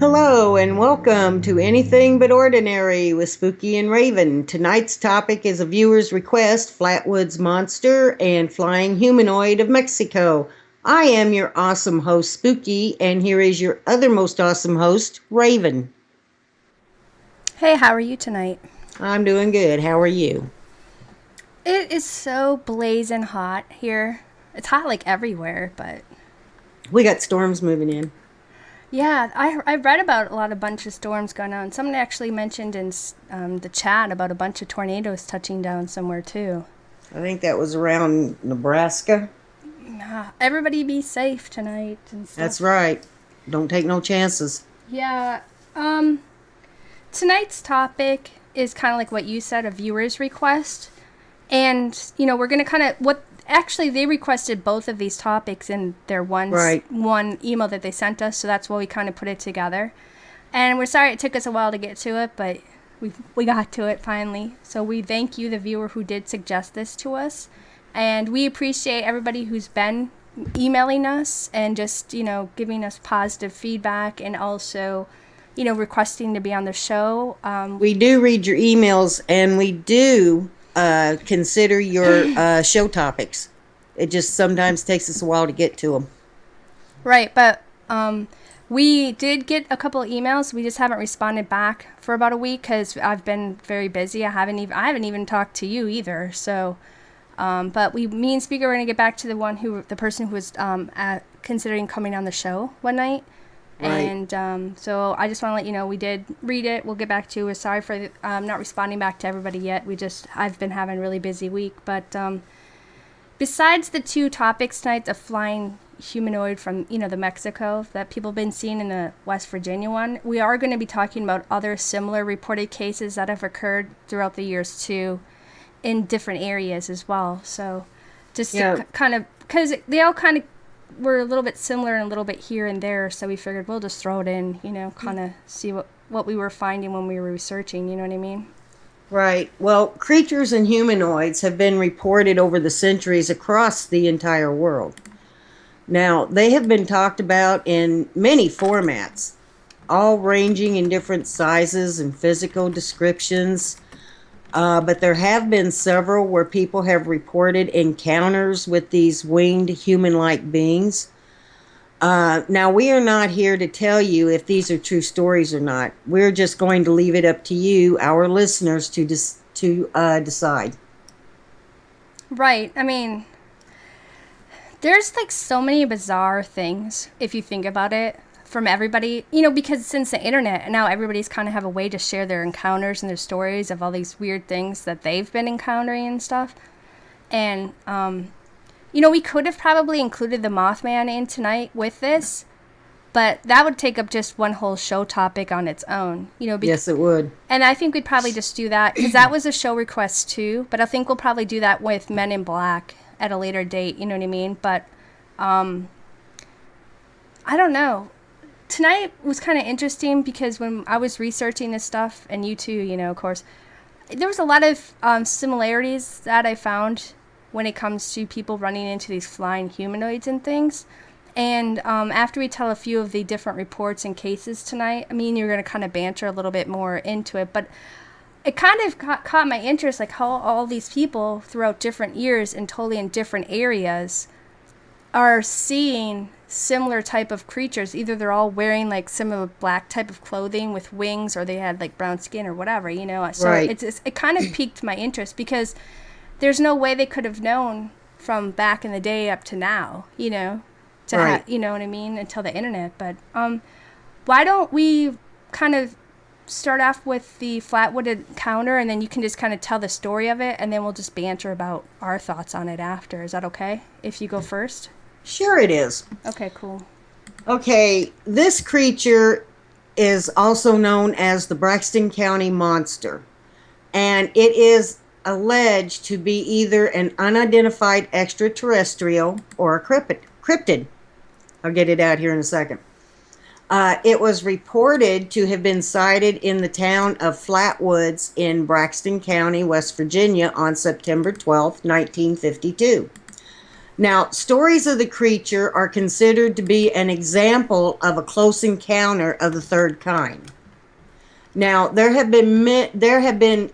Hello and welcome to Anything But Ordinary with Spooky and Raven. Tonight's topic is a viewer's request, Flatwoods Monster and Flying Humanoid of Mexico. I am your awesome host, Spooky, and here is your other most awesome host, Raven. Hey, how are you tonight? I'm doing good. How are you? It is so blazing hot here. It's hot like everywhere, but We got storms moving in. yeah, I read about a bunch of storms going on. Someone actually mentioned in the chat about a bunch of tornadoes touching down somewhere too. I think that was around Nebraska. Everybody be safe tonight and That's stuff. right. Don't take no chances. Yeah, tonight's topic is kind of like what you said, a viewer's request. And, we're going to kind of what actually they requested both of these topics in their Right. one email that they sent us, so that's why we kind of put it together. And we're sorry it took us a while to get to it, but we got to it finally. So we thank you, the viewer who did suggest this to us, and we appreciate everybody who's been emailing us and just giving us positive feedback and also requesting to be on the show. We do read your emails and we do consider your show topics. It just sometimes takes us a while to get to them. Right, but we did get a couple of emails. We just haven't responded back for about a week because I've been very busy. I haven't even talked to you either. So, but me and Speaker are gonna get back to the person who was considering coming on the show one night. Right. And so I just want to let you know we did read it. We'll get back to you. We're sorry for not responding back to everybody yet. I've been having a really busy week. But besides the two topics tonight, the flying humanoid from the Mexico that people have been seeing in the West Virginia one, we are going to be talking about other similar reported cases that have occurred throughout the years too, in different areas as well. So just to Yeah. kind of, because they all kind of were a little bit similar and a little bit here and there, so we figured we'll just throw it in, kind of see what we were finding when we were researching, you know what I mean? Right. Well, creatures and humanoids have been reported over the centuries across the entire world. Now, they have been talked about in many formats, all ranging in different sizes and physical descriptions. But there have been several where people have reported encounters with these winged human like beings. Now, we are not here to tell you if these are true stories or not. We're just going to leave it up to you, our listeners, to decide. Right. I mean, there's like so many bizarre things if you think about it from everybody, because since the internet, now everybody's kind of have a way to share their encounters and their stories of all these weird things that they've been encountering and stuff. And we could have probably included the Mothman in tonight with this, but that would take up just one whole show topic on its own. Yes, it would. And I think we'd probably just do that because that was a show request too. But I think we'll probably do that with Men in Black at a later date. You know what I mean? But I don't know. Tonight was kind of interesting because when I was researching this stuff, and you too, of course, there was a lot of similarities that I found when it comes to people running into these flying humanoids and things. And after we tell a few of the different reports and cases tonight, I mean, you're going to kind of banter a little bit more into it, but it kind of caught my interest, like how all these people throughout different years and totally in different areas are seeing similar type of creatures. Either they're all wearing like similar black type of clothing with wings, or they had like brown skin or whatever, So Right. it kind of piqued my interest because there's no way they could have known from back in the day up to now, to Right. have, you know what I mean, until the internet. But why don't we kind of start off with the Flatwood encounter, and then you can just kind of tell the story of it, and then we'll just banter about our thoughts on it after. Is that okay if you go first? Sure, it is. Okay, cool. Okay, this creature is also known as the Braxton County Monster, and it is alleged to be either an unidentified extraterrestrial or a cryptid. I'll get it out here in a second. It was reported to have been sighted in the town of Flatwoods in Braxton County, West Virginia on September 12th, 1952. Now, stories of the creature are considered to be an example of a close encounter of the third kind. Now, there have been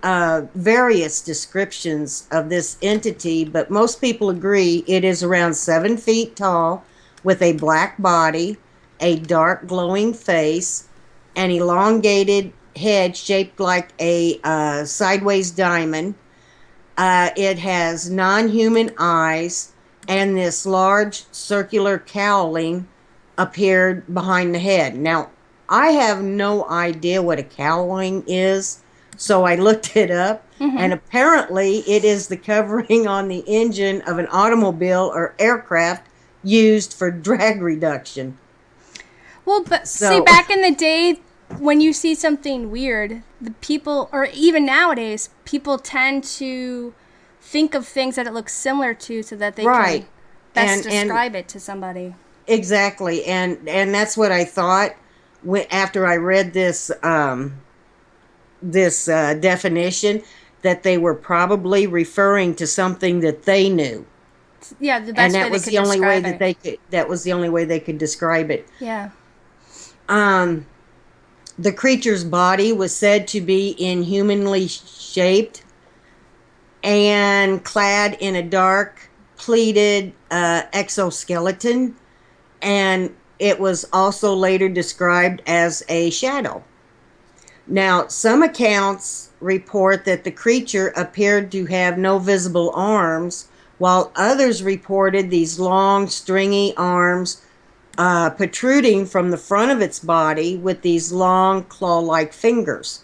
various descriptions of this entity, but most people agree it is around 7 feet tall, with a black body, a dark glowing face, an elongated head shaped like a sideways diamond. It has non-human eyes, and this large circular cowling appeared behind the head. Now, I have no idea what a cowling is, so I looked it up, and apparently it is the covering on the engine of an automobile or aircraft used for drag reduction. Well, but see, So, back in the day, when you see something weird, the people, or even nowadays, people tend to think of things that it looks similar to so that they can right. best And describe it to somebody. exactly, and that's what I thought when after I read this definition, that they were probably referring to something that they knew, Yeah, the and best way they could describe it. that was the only way they could describe it. Yeah. Um, the creature's body was said to be inhumanly shaped and clad in a dark pleated exoskeleton, and it was also later described as a shadow. Now, some accounts report that the creature appeared to have no visible arms, while others reported these long, stringy arms protruding from the front of its body with these long, claw-like fingers.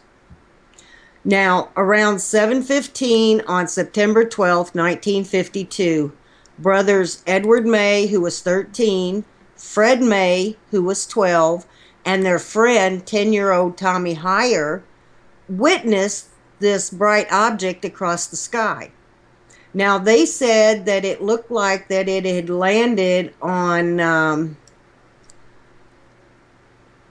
Now, around 7:15 on September 12th, 1952, brothers Edward May, who was 13, Fred May, who was 12, and their friend 10-year-old Tommy Heyer witnessed this bright object across the sky. Now, they said that it looked like that it had landed on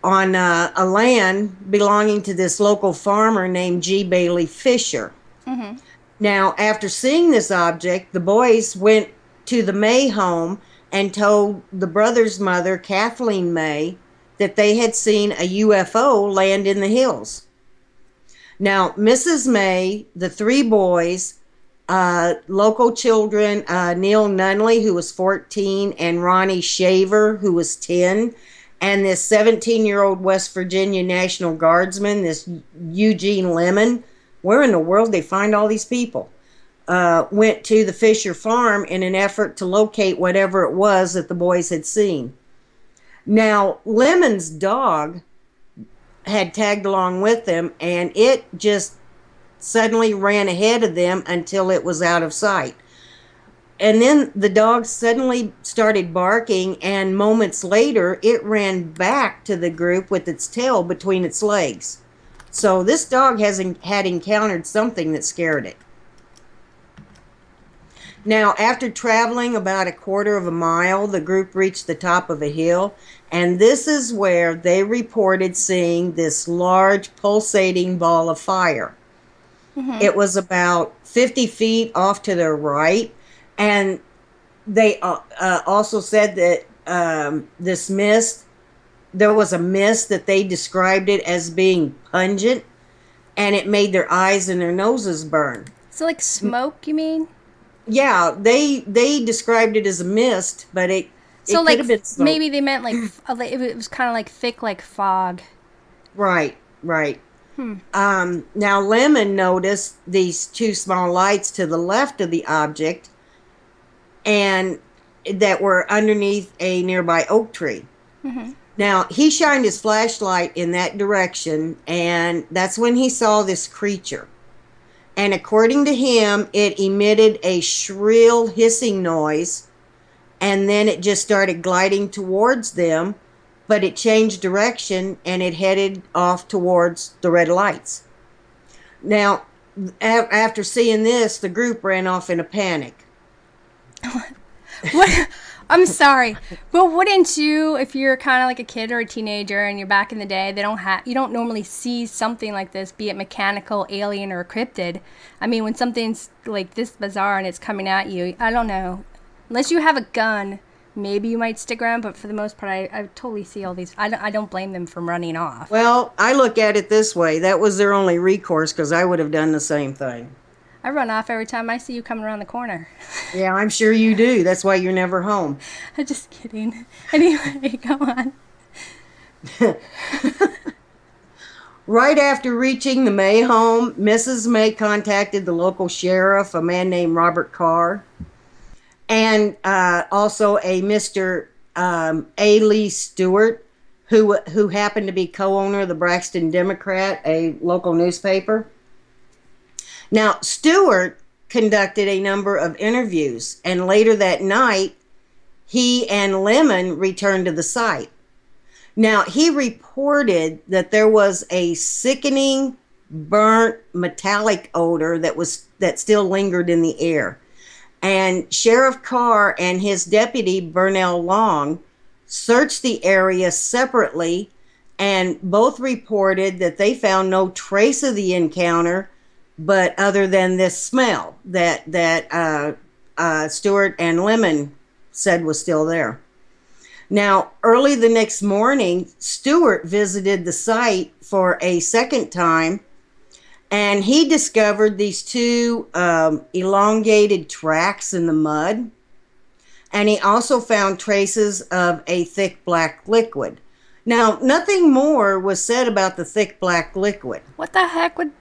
a land belonging to this local farmer named G. Bailey Fisher. Now, after seeing this object, the boys went to the May home and told the brother's mother, Kathleen May, that they had seen a UFO land in the hills. Now, Mrs. May, the three boys, local children, Neil Nunley, who was 14, and Ronnie Shaver, who was 10, and this 17-year-old West Virginia National Guardsman, this Eugene Lemon. Where in the world they find all these people? Went to the Fisher farm in an effort to locate whatever it was that the boys had seen. Now, Lemon's dog had tagged along with them, and it just suddenly ran ahead of them until it was out of sight. And then the dog suddenly started barking, and moments later, it ran back to the group with its tail between its legs. So this dog had encountered something that scared it. Now, after traveling about a quarter of a mile, the group reached the top of a hill, and this is where they reported seeing this large pulsating ball of fire. It was about 50 feet off to their right, and they also said that this mist, there was a mist that they described it as being pungent, and it made their eyes and their noses burn. So, like smoke, you mean? Yeah, they described it as a mist, but So, it could like, have been smoke. maybe they meant like it was kind of like thick, like fog. Right, right. Now Lemon noticed these two small lights to the left of the object, and that were underneath a nearby oak tree. Now he shined his flashlight in that direction, and that's when he saw this creature. And according to him, it emitted a shrill hissing noise, and then it just started gliding towards them, but it changed direction and it headed off towards the red lights. Now, after seeing this, the group ran off in a panic. What? I'm sorry, but wouldn't you, if you're kind of like a kid or a teenager and you're back in the day, you don't normally see something like this, be it mechanical, alien, or a cryptid. I mean, when something's like this bizarre and it's coming at you, I don't know. Unless you have a gun, maybe you might stick around. But for the most part, I totally see all these. I don't blame them from running off. Well, I look at it this way. That was their only recourse because I would have done the same thing. I run off every time I see you coming around the corner. Yeah, I'm sure you do. That's why you're never home. I'm just kidding. Anyway, go on. Right after reaching the May home, Mrs. May contacted the local sheriff, a man named Robert Carr, and also a Mr. A. Lee Stewart, who happened to be co-owner of the Braxton Democrat, a local newspaper. Now, Stewart conducted a number of interviews, and later that night, he and Lemon returned to the site. Now, he reported that there was a sickening, burnt, metallic odor that still lingered in the air. And Sheriff Carr and his deputy, Burnell Long, searched the area separately, and both reported that they found no trace of the encounter, but other than this smell that Stewart and Lemon said was still there. Now, early the next morning, Stewart visited the site for a second time, and he discovered these two elongated tracks in the mud, and he also found traces of a thick black liquid. Now, nothing more was said about the thick black liquid. What the heck would...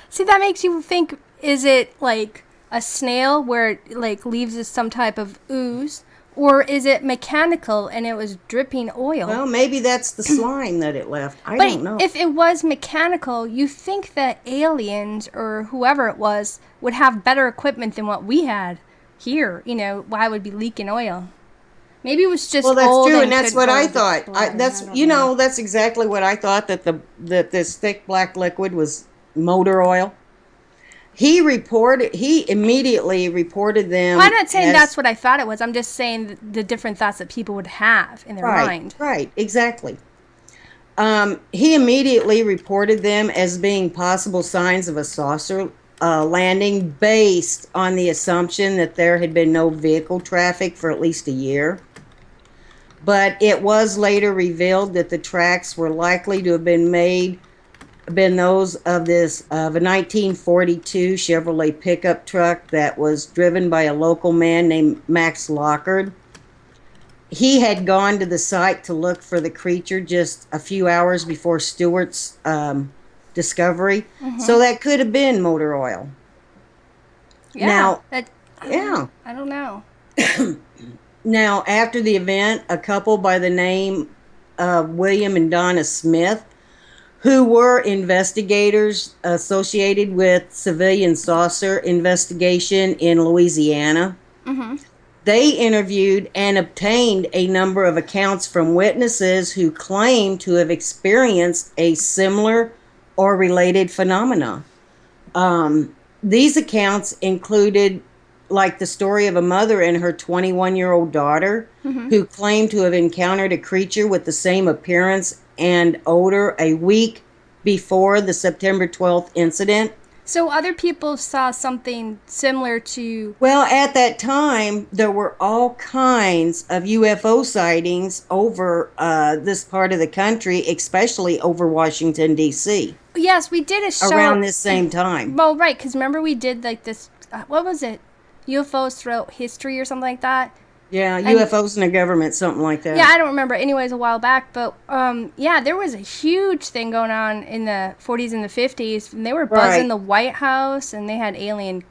See, that makes you think, is it like a snail where it like leaves some type of ooze? Or is it mechanical and it was dripping oil? Well, maybe that's the slime that it left. I don't know. If it was mechanical, you think that aliens or whoever it was would have better equipment than what we had here. You know, why would be leaking oil? Maybe it was just well, that's old true, and that's could what I hold thought. blood. That's I don't you know. know that's exactly what I thought, that this thick black liquid was motor oil. He immediately reported them. Well, I'm not saying as, that's what I thought it was. I'm just saying the different thoughts that people would have in their mind. Right, exactly. He immediately reported them as being possible signs of a saucer landing, based on the assumption that there had been no vehicle traffic for at least a year. But it was later revealed that the tracks were likely to have been those of a 1942 Chevrolet pickup truck that was driven by a local man named Max Lockard. He had gone to the site to look for the creature just a few hours before Stewart's discovery. Mm-hmm. So that could have been motor oil. Yeah. Now, I don't know. Now, after the event, a couple by the name of William and Donna Smith, who were investigators associated with civilian saucer investigation in Louisiana. Mm-hmm. They interviewed and obtained a number of accounts from witnesses who claimed to have experienced a similar or related phenomena. These accounts included, like, the story of a mother and her 21-year-old daughter, mm-hmm. who claimed to have encountered a creature with the same appearance and odor a week before the September 12th incident. So other people saw something similar to... Well, at that time, there were all kinds of UFO sightings over this part of the country, especially over Washington, D.C. Yes, we did a show... around this same time. Well, right, because remember we did like this... what was it? UFOs throughout history or something like that? Yeah, UFOs in the government, something like that. Yeah, I don't remember. Anyways, a while back. But, yeah, there was a huge thing going on in the 40s and the 50s. And they were buzzing the White House, and they had alien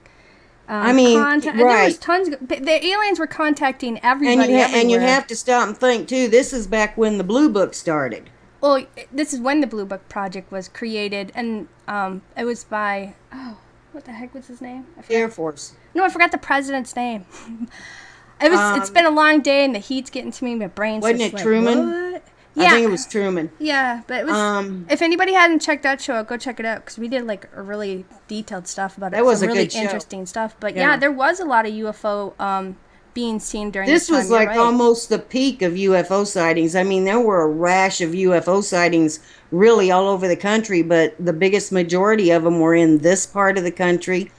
contact. Right. There was tons. The aliens were contacting everybody and you have to stop and think, too, this is back when the Blue Book started. Well, this is when the Blue Book Project was created. And it was by... Oh, what the heck was his name? Air Force. No, I forgot the president's name. It's been a long day, and the heat's getting to me. My brain's wasn't just it Truman? What? Yeah. I think it was Truman. Yeah, but it was. If anybody hasn't checked that show out, go check it out, because we did like a really detailed stuff about it. That was some a really good show. Interesting stuff. But yeah, there was a lot of UFO being seen during this time. was like almost the peak of UFO sightings. I mean, there were a rash of UFO sightings really all over the country, but the biggest majority of them were in this part of the country,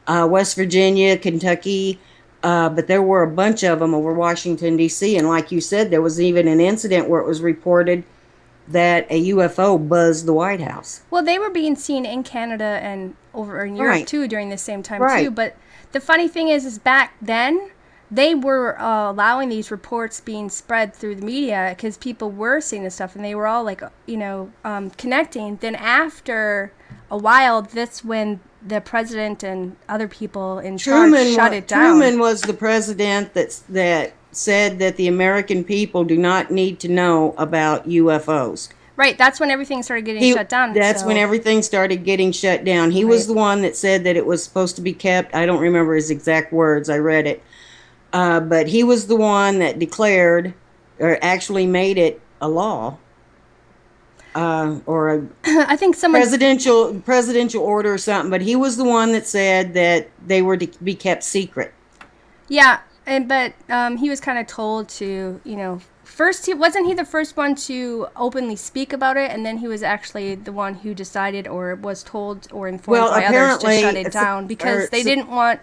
West Virginia, Kentucky, But there were a bunch of them over Washington, D.C. And like you said, there was even an incident where it was reported that a UFO buzzed the White House. Well, they were being seen in Canada and over in Europe Right, too during the same time too. right. But the funny thing is back then they were allowing these reports being spread through the media because people were seeing this stuff and they were all like, connecting. Then after a while, that's when the president and other people in charge shut it down. Truman was the president that said that the American people do not need to know about UFOs. Right, that's when everything started getting shut down. That's when everything started getting shut down. He was Right. the one that said that it was supposed to be kept. I don't remember his exact words. I read it. But he was the one that declared or actually made it a law, or a I think someone. presidential order or something. But he was the one that said that they were to be kept secret. Yeah, but he was kind of told to, first he wasn't he the first one to openly speak about it, and then he was actually the one who decided or was told or informed Well, by others to apparently, shut it down because they didn't want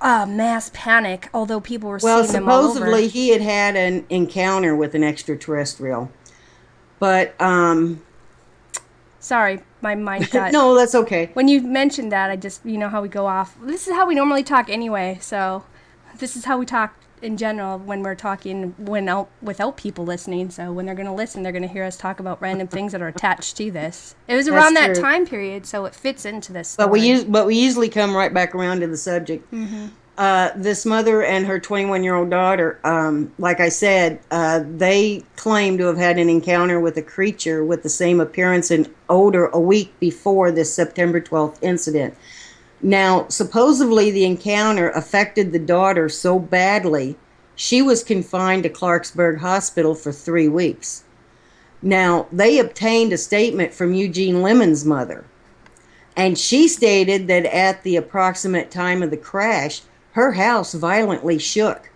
mass panic. Although people were Well, seeing them all over. supposedly he had had an encounter with an extraterrestrial, but Sorry, my mind got. no, that's okay. When you mentioned that, I just, how we go off. This is how we normally talk anyway, so this is how we talk in general when we're talking without people listening. So when they're going to listen, they're going to hear us talk about random things that are attached to this. It was around that true. time period, so it fits into this story. But we usually come right back around to the subject. Mm-hmm. This mother and her 21-year-old daughter, like I said, they claim to have had an encounter with a creature with the same appearance and odor a week before this September 12th incident. Now, supposedly the encounter affected the daughter so badly, she was confined to Clarksburg Hospital for 3 weeks. Now, they obtained a statement from Eugene Lemon's mother, and she stated that at the approximate time of the crash, her house violently shook,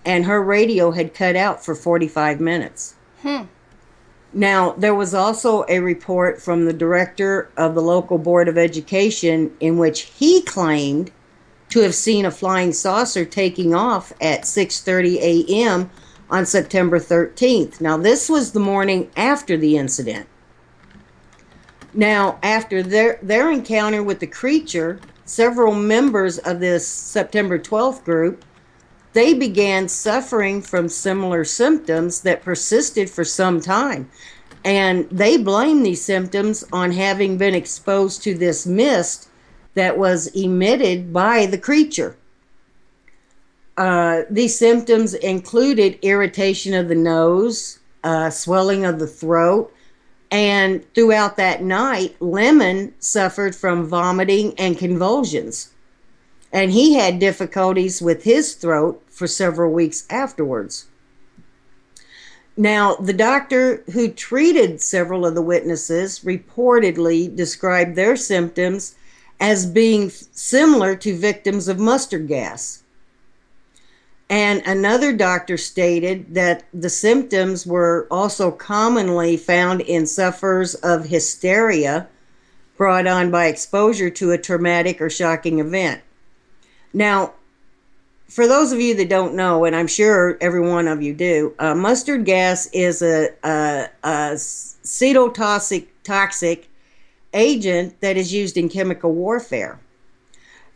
and her radio had cut out for 45 minutes. Now, there was also a report from the director of the local Board of Education in which he claimed to have seen a flying saucer taking off at 6:30 a.m. on September 13th. Now, this was the morning after the incident. Now, after their encounter with the creature, several members of this September 12th group, they began suffering from similar symptoms that persisted for some time. And they blamed these symptoms on having been exposed to this mist that was emitted by the creature. These symptoms included irritation of the nose, swelling of the throat, and throughout that night, Lemon suffered from vomiting and convulsions. And he had difficulties with his throat for several weeks afterwards. Now, the doctor who treated several of the witnesses reportedly described their symptoms as being similar to victims of mustard gas. And another doctor stated that the symptoms were also commonly found in sufferers of hysteria brought on by exposure to a traumatic or shocking event. Now, for those of you that don't know, and I'm sure every one of you do, mustard gas is a cytotoxic agent that is used in chemical warfare.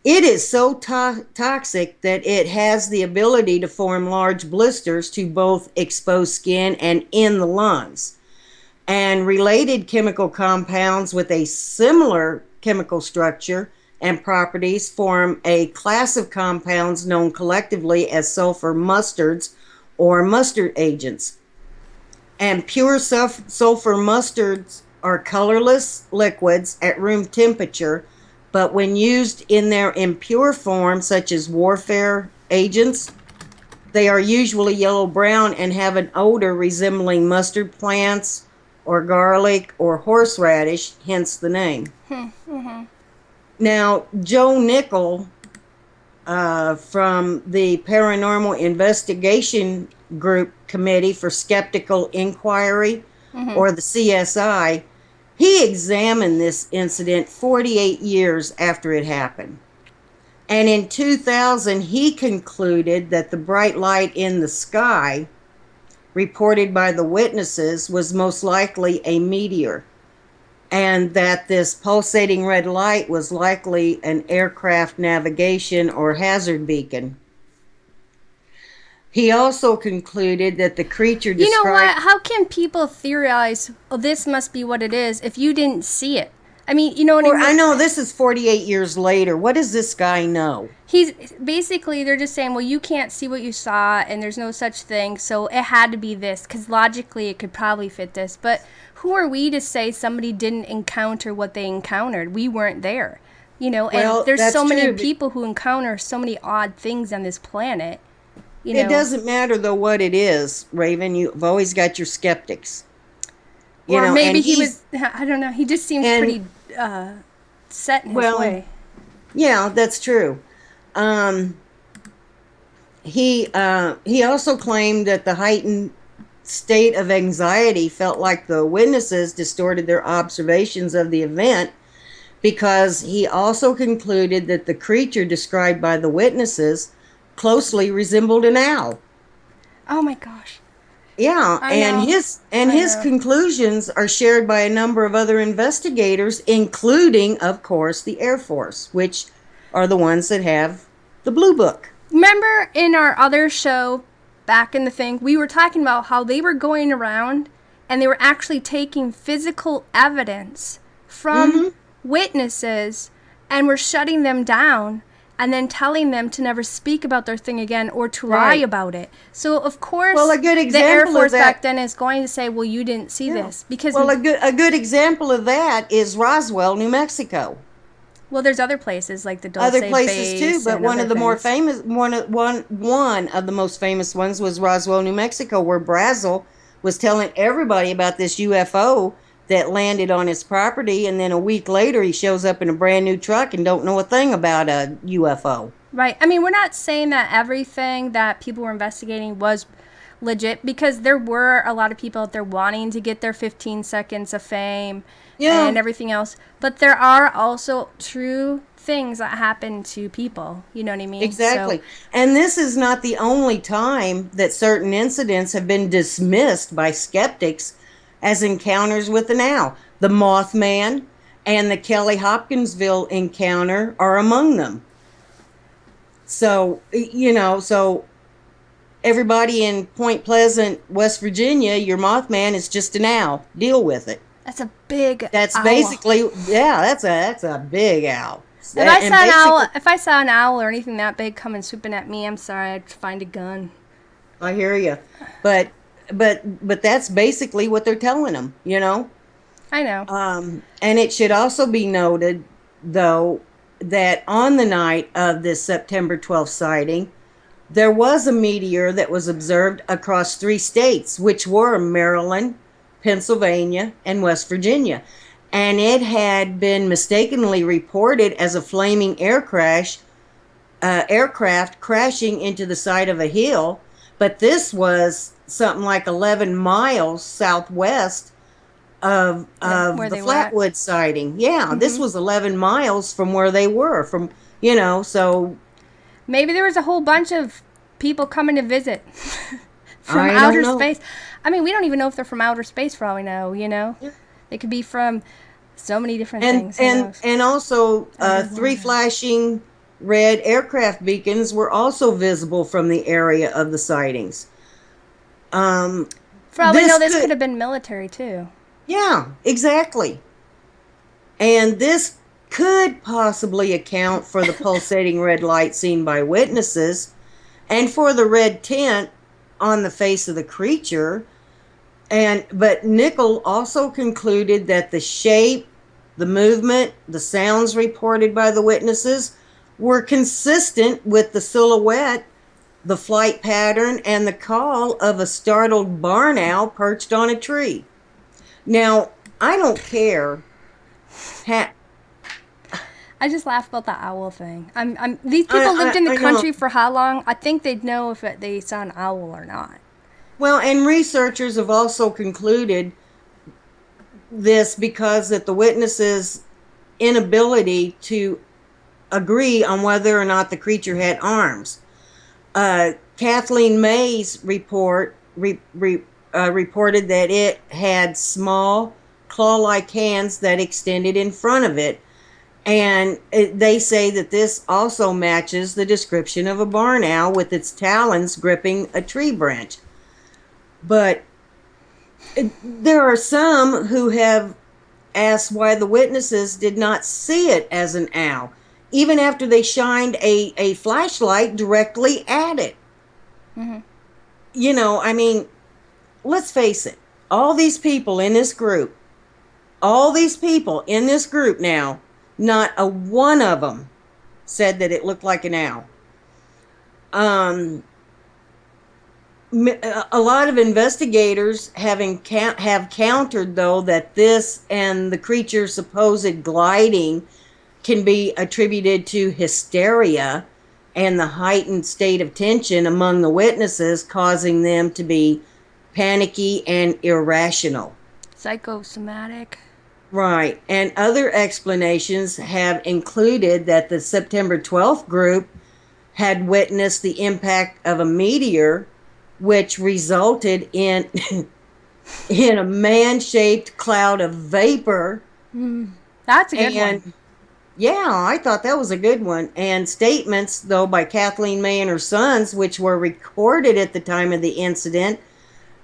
It is so toxic that it has the ability to form large blisters to both exposed skin and in the lungs. And related chemical compounds with a similar chemical structure and properties form a class of compounds known collectively as sulfur mustards or mustard agents. And pure sulfur mustards are colorless liquids at room temperature, but when used in their impure form, such as warfare agents, they are usually yellow-brown and have an odor resembling mustard plants or garlic or horseradish, hence the name. Now, Joe Nickel from the Paranormal Investigation Group Committee for Skeptical Inquiry, or the CSI, he examined this incident 48 years after it happened. And in 2000, he concluded that the bright light in the sky reported by the witnesses was most likely a meteor, and that this pulsating red light was likely an aircraft navigation or hazard beacon. He also concluded that the creature You know described. what? How can people theorize, oh, this must be what it is, if you didn't see it? I mean, you know what I Or I mean? know this is 48 years later. What does this guy know? He's basically, they're just saying, well, you can't see what you saw, and there's no such thing, so it had to be this, because logically it could probably fit this. But who are we to say somebody didn't encounter what they encountered? We weren't there, you know. And Well, there's that's so many true. people who encounter so many odd things on this planet, you It know. doesn't matter though what it is, Raven. You've always got your skeptics. Or And maybe he he's was, I don't know, he just seems and pretty set in his well, way. yeah, that's true. Um, he also claimed that the heightened state of anxiety felt like the witnesses distorted their observations of the event, because he also concluded that the creature described by the witnesses closely resembled an owl. Oh my gosh. Yeah, I and know. I his know. conclusions are shared by a number of other investigators, including, of course, the Air Force, which are the ones that have the Blue Book. Remember in our other show back in the thing, we were talking about how they were going around and they were actually taking physical evidence from Mm-hmm. witnesses and were shutting them down and then telling them to never speak about their thing again or to lie Right. about it. So of course Well, a good the Air example of Force back that. then is going to say, "Well, you didn't see Yeah. this," because Well, a good example of that is Roswell, New Mexico. well, there's other places like the Dulce Other places too, Base but and one other of the more things. famous one of the most famous ones was Roswell, New Mexico, where Brazel was telling everybody about this UFO that landed on his property, and then a week later he shows up in a brand new truck and don't know a thing about a UFO. Right. I mean, we're not saying that everything that people were investigating was legit, because there were a lot of people out there wanting to get their 15 seconds of fame Yeah, and everything else. But there are also true things that happen to people. You know what I mean? So, exactly. And this is not the only time that certain incidents have been dismissed by skeptics as encounters with an owl. The Mothman and the Kelly Hopkinsville encounter are among them. So, so everybody in Point Pleasant, West Virginia, your Mothman is just an owl. Deal with it. that's a big That's owl. basically, yeah, that's a big owl. If I And saw an owl, basically, if I saw an owl or anything that big coming swooping at me, I'm sorry, I'd find a gun. I hear you, but but that's basically what they're telling them. I know. And it should also be noted, though, that on the night of this September 12th sighting, there was a meteor that was observed across 3 states, which were Maryland, Pennsylvania, and West Virginia. And it had been mistakenly reported as a flaming aircraft crashing into the side of a hill. But this was something like 11 miles southwest of Where the they were at. Flatwoods sighting. Yeah, this was 11 miles from where they were, so Maybe there was a whole bunch of people coming to visit from I don't outer know. space. I mean, we don't even know if they're from outer space for all we know, you know? They could be from so many different And things. Who and knows? and also, I do three wonder. flashing red aircraft beacons were also visible from the area of the sightings. Um, For all we know, this this could could, have been military too. yeah, exactly. And this could possibly account for the pulsating red light seen by witnesses, and for the red tint on the face of the creature. But Nickel also concluded that the shape, the movement, the sounds reported by the witnesses were consistent with the silhouette, the flight pattern, and the call of a startled barn owl perched on a tree. Now, I don't care. Ha- I just laugh about the owl thing. These people lived in the I know. country for how long? I think they'd know if they saw an owl or not. Well, and researchers have also concluded this because that the witnesses' inability to agree on whether or not the creature had arms. Kathleen May's reported that it had small claw-like hands that extended in front of it, and they say that this also matches the description of a barn owl with its talons gripping a tree branch. But there are some who have asked why the witnesses did not see it as an owl, even after they shined a flashlight directly at it. Mm-hmm. I mean, let's face it, all these people in this group, all these people in this group now, not a one of them said that it looked like an owl. A lot of investigators have countered, though, that this and the creature's supposed gliding can be attributed to hysteria and the heightened state of tension among the witnesses, causing them to be panicky and irrational. Psychosomatic. Right. And other explanations have included that the September 12th group had witnessed the impact of a meteor, which resulted in in a man-shaped cloud of vapor. That's a good And one. yeah, I thought that was a good one. And statements, though, by Kathleen May and her sons, which were recorded at the time of the incident,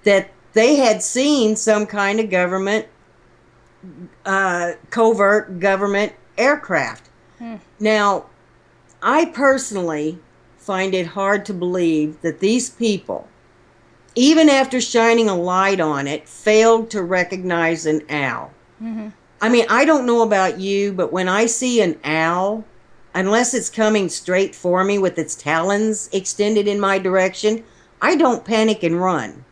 that they had seen some kind of covert government aircraft. Now, I personally find it hard to believe that these people, even after shining a light on it, failed to recognize an owl. I mean, I don't know about you, but when I see an owl, unless it's coming straight for me with its talons extended in my direction, I don't panic and run.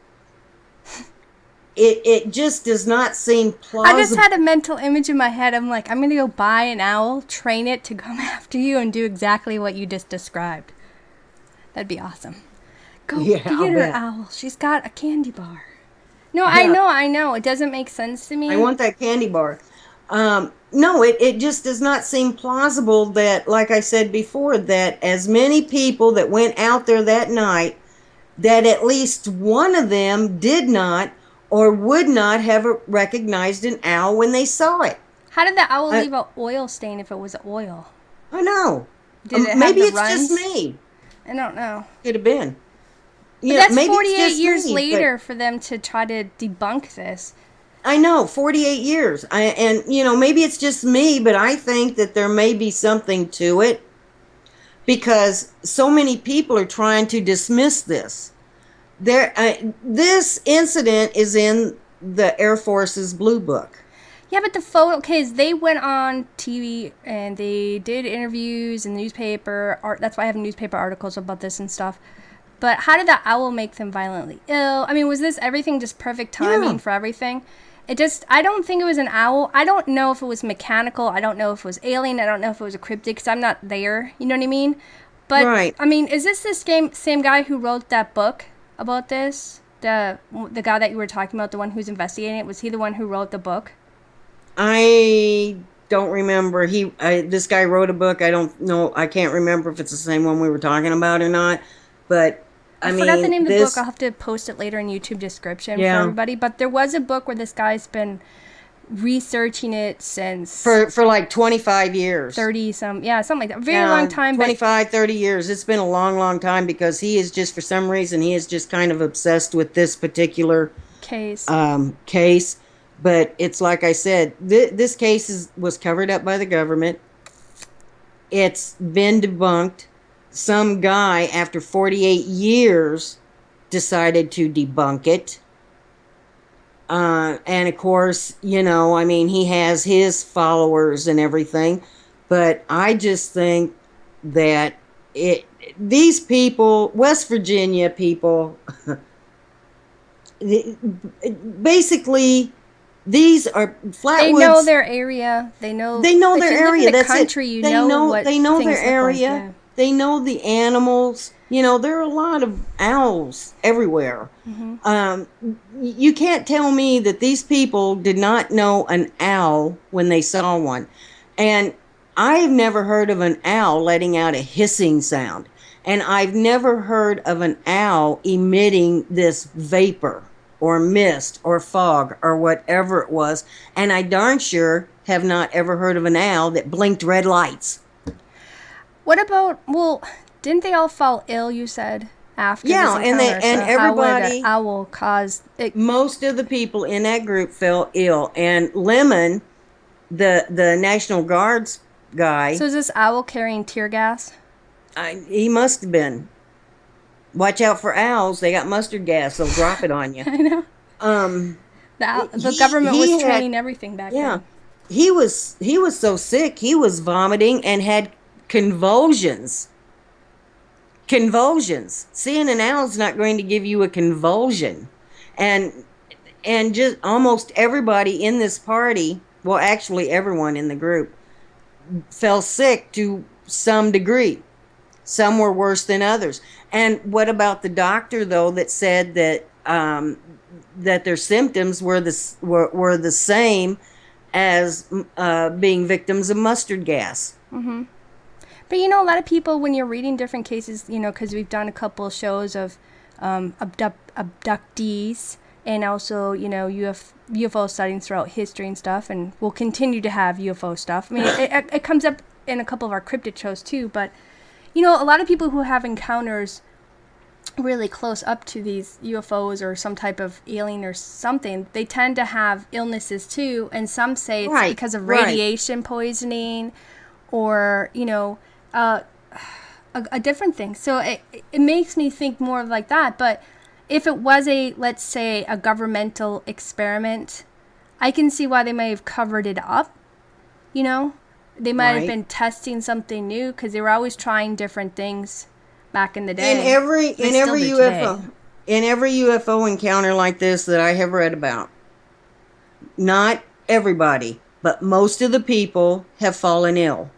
It just does not seem I just plausible. had a mental image in my head. I'm like, I'm going to go buy an owl, train it to come after you, and do exactly what you just described. That'd be awesome. Go Yeah, I'll get her, bet. owl. She's got a candy bar. No, Yeah, I know. It doesn't make sense to I me. want that candy bar. No, it just does not seem plausible that, like I said before, that as many people that went out there that night, that at least one of them did not or would not have recognized an owl when they saw it. How did the owl I, leave an oil stain if it was oil? I know. Did it have Maybe the it's just runs? me. I don't know. Could have been. But Yeah, that's maybe it's 48 just years me, but later for them to try to debunk this. I know, 48 years. And, maybe it's just me, but I think that there may be something to it because so many people are trying to dismiss this. This incident is in the Air Force's Blue Book. Yeah, but the photo, because they went on TV and they did interviews in the newspaper. That's why I have newspaper articles about this and stuff. But how did that owl make them violently ill? I mean, was this everything just perfect timing Yeah. for everything? I don't think it was an owl. I don't know if it was mechanical. I don't know if it was alien. I don't know if it was a cryptid because I'm not there. You know what I mean? But, Right. I mean, is this the same guy who wrote that book about this? The guy that you were talking about, the one who's investigating it, was he the one who wrote the book? I don't remember. This guy wrote a book. I don't know. I can't remember if it's the same one we were talking about or not. But I I forgot the mean, name of the book. this, I'll have to post it later in YouTube description for yeah, everybody. But there was a book where this guy's been researching it since for like 25 years. 30 some, yeah, something like that. Very long Yeah, time, but 25, 30 years. It's been a long, long time because he is just, for some reason, he is just kind of obsessed with this particular case. case. But it's like I said, this case was covered up by the government. It's been debunked. Some guy, after 48 years, decided to debunk it. And of course, I mean, he has his followers and everything. But I just think that these people, West Virginia people, basically, these are They know Flatwoods. their area. They know. They know If their you live area. in the That's it. country, you know what They know things their look like. area. Yeah. They know the animals. There are a lot of owls everywhere. You can't tell me that these people did not know an owl when they saw one. And I've never heard of an owl letting out a hissing sound. And I've never heard of an owl emitting this vapor or mist or fog or whatever it was. And I darn sure have not ever heard of an owl that blinked red lights. What about, well, didn't they all fall ill, you said, after this Yeah, and encounter? So how would an everybody, owl cause it? most of the people in that group fell ill. And Lemon, the National Guards So guy, is this owl carrying tear gas? he must have been. Watch out for owls. They got mustard gas. They'll drop it on you. I know. Um, The government was he had, training everything back yeah, then. he was so sick. He was vomiting and had convulsions. Convulsions. Seeing an owl's not going to give you a convulsion. And just almost everybody in this party, well, actually everyone in the group, fell sick to some degree. Some were worse than others. And what about the doctor though that said that their symptoms were the same as being victims of mustard gas? But you know, a lot of people, when you're reading different cases, you know, because we've done a couple of shows of abductees and also, you know, UFO sightings throughout history and stuff, and we'll continue to have UFO stuff. I mean, it comes up in a couple of our cryptid shows too, but, you know, a lot of people who have encounters really close up to these UFOs or some type of alien or something, they tend to have illnesses too, and some say it's Right, because of right. radiation poisoning or, you know, a different thing. So it makes me think more of like that. But if it was let's say, a governmental experiment, I can see why they may have covered it up. You know, they might have Right. been testing something new because they were always trying different things back in the day. In every They in still every do UFO today. in every UFO encounter like this that I have read about, not everybody, but most of the people have fallen ill.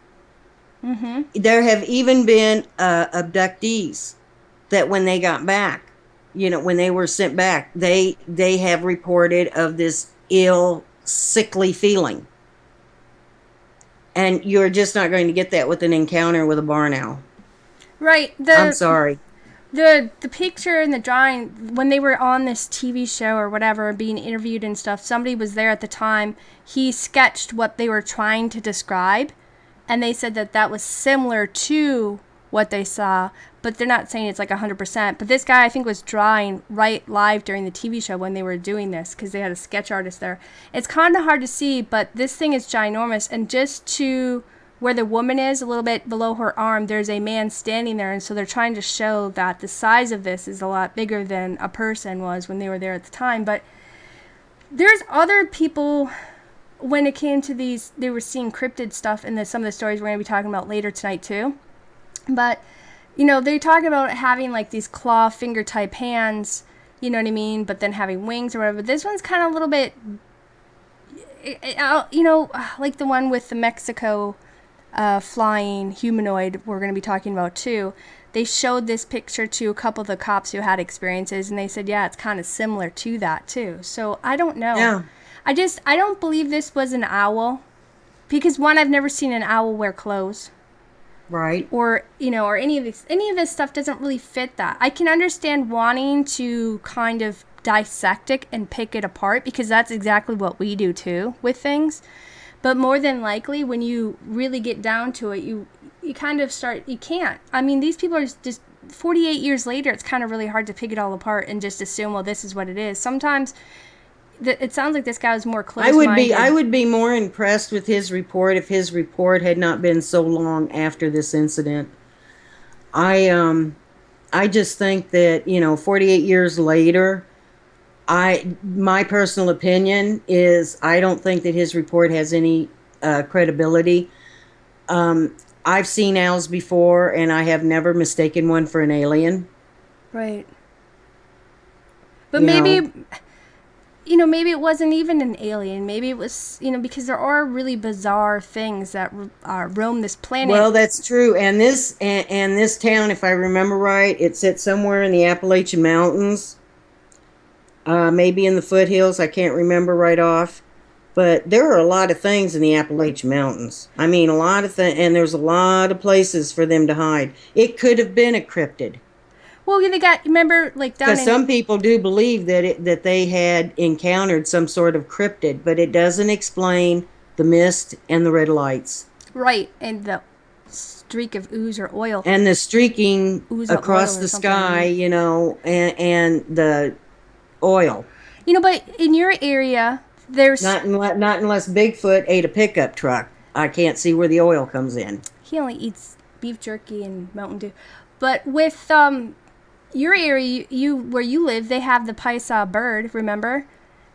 There have even been abductees that when they got back, when they were sent back, they have reported of this ill, sickly feeling. And you're just not going to get that with an encounter with a barn owl. Right. I'm sorry. The picture and the drawing, when they were on this TV show or whatever, being interviewed and stuff, somebody was there at the time. He sketched what they were trying to describe, and they said that that was similar to what they saw, but they're not saying it's like 100%. But this guy, I think, was drawing right live during the TV show when they were doing this, because they had a sketch artist there. It's kind of hard to see, but this thing is ginormous, and just to where the woman is, a little bit below her arm, there's a man standing there, and so they're trying to show that the size of this is a lot bigger than a person was when they were there at the time. But there's other people, when it came to these, they were seeing cryptid stuff in some of the stories we're going to be talking about later tonight too. But, you know, they talk about having like these claw finger type hands, you know what I mean, but then having wings or whatever. This one's kind of a little bit, you know, like the one with the Mexico flying humanoid we're going to be talking about too. They showed this picture to a couple of the cops who had experiences, and they said, yeah, it's kind of similar to that too. So I don't know. Yeah. I don't believe this was an owl, because one, I've never seen an owl wear clothes, Right. or, you know, or any of this stuff doesn't really fit that. I can understand wanting to kind of dissect it and pick it apart, because that's exactly what we do too with things. But more than likely, when you really get down to it, you kind of start, you can't. I mean, these people are just 48 years later, it's kind of really hard to pick it all apart and just assume, well, this is what it is. Sometimes it sounds like this guy was more close-minded. I would be more impressed with his report if his report had not been so long after this incident. I just think that, 48 years later, my personal opinion is I don't think that his report has any credibility. I've seen owls before, and I have never mistaken one for an alien. Right. But You maybe, know. Maybe it wasn't even an alien. Maybe it was, because there are really bizarre things that roam this planet. Well, that's true. And this town, if I remember right, it sits somewhere in the Appalachian Mountains, maybe in the foothills. I can't remember right off. But there are a lot of things in the Appalachian Mountains. I mean, a lot of things, and there's a lot of places for them to hide. It could have been a cryptid. Well, they got, remember, like down Because in, some people do believe that they had encountered some sort of cryptid, but it doesn't explain the mist and the red lights right, and the streak of ooze or oil. and the streaking Ooze of across oil or the something. sky, and the oil. But in your area, there's, Not unless Bigfoot ate a pickup truck. I can't see where the oil comes in. he only eats beef jerky and Mountain Dew. But with your area, you where you live, they have the Paisa bird. Remember?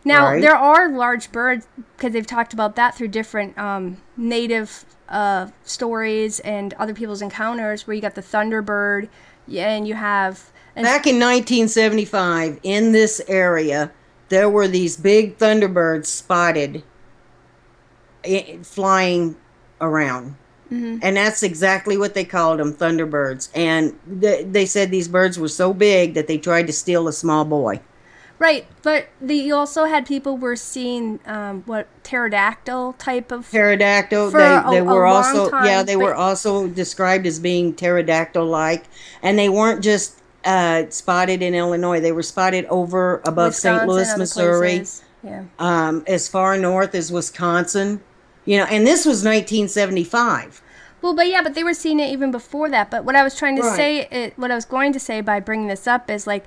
Now Right. there are large birds because they've talked about that through different native stories and other people's encounters. Where you got the thunderbird, yeah, and you have Back in 1975, in this area, there were these big thunderbirds spotted flying around. And that's exactly what they called them, thunderbirds. And they said these birds were so big that they tried to steal a small boy. right. But you also had people were seeing what pterodactyl type of Pterodactyl. for They a were long also time. they but- were also described as being pterodactyl-like, and they weren't just spotted in Illinois. They were spotted over above St. Wisconsin, Louis, other Missouri, places. Yeah. as far north as Wisconsin. And this was 1975. Well, but they were seeing it even before that. But what I was trying to Right. say, what I was going to say by bringing this up is like,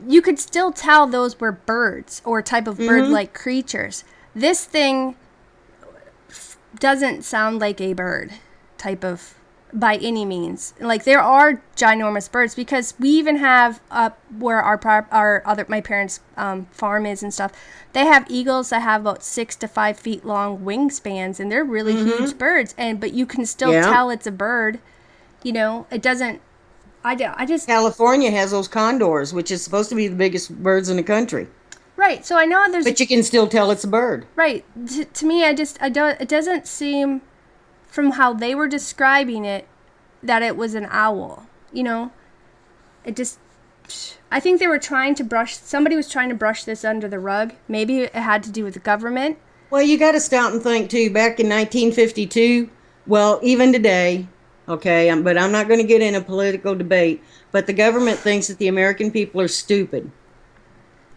you could still tell those were birds or type of bird-like creatures. This thing doesn't sound like a bird type of by any means. Like there are ginormous birds because we even have up where our other my parents' farm is and stuff. They have eagles that have about 6 to 5 feet long wingspans, and they're really huge birds. But you can still Yeah. tell it's a bird. It doesn't. I just California has those condors, which is supposed to be the biggest birds in the country, right. So I know there's but you can still tell it's a bird. right. To me, I don't. It doesn't seem from how they were describing it that it was an owl. It just. I think they were trying to somebody was trying to brush this under the rug. Maybe it had to do with the government. Well, you got to stop and think too. Back in 1952, well, even today, okay, but I'm not going to get in a political debate. But the government thinks that the American people are stupid.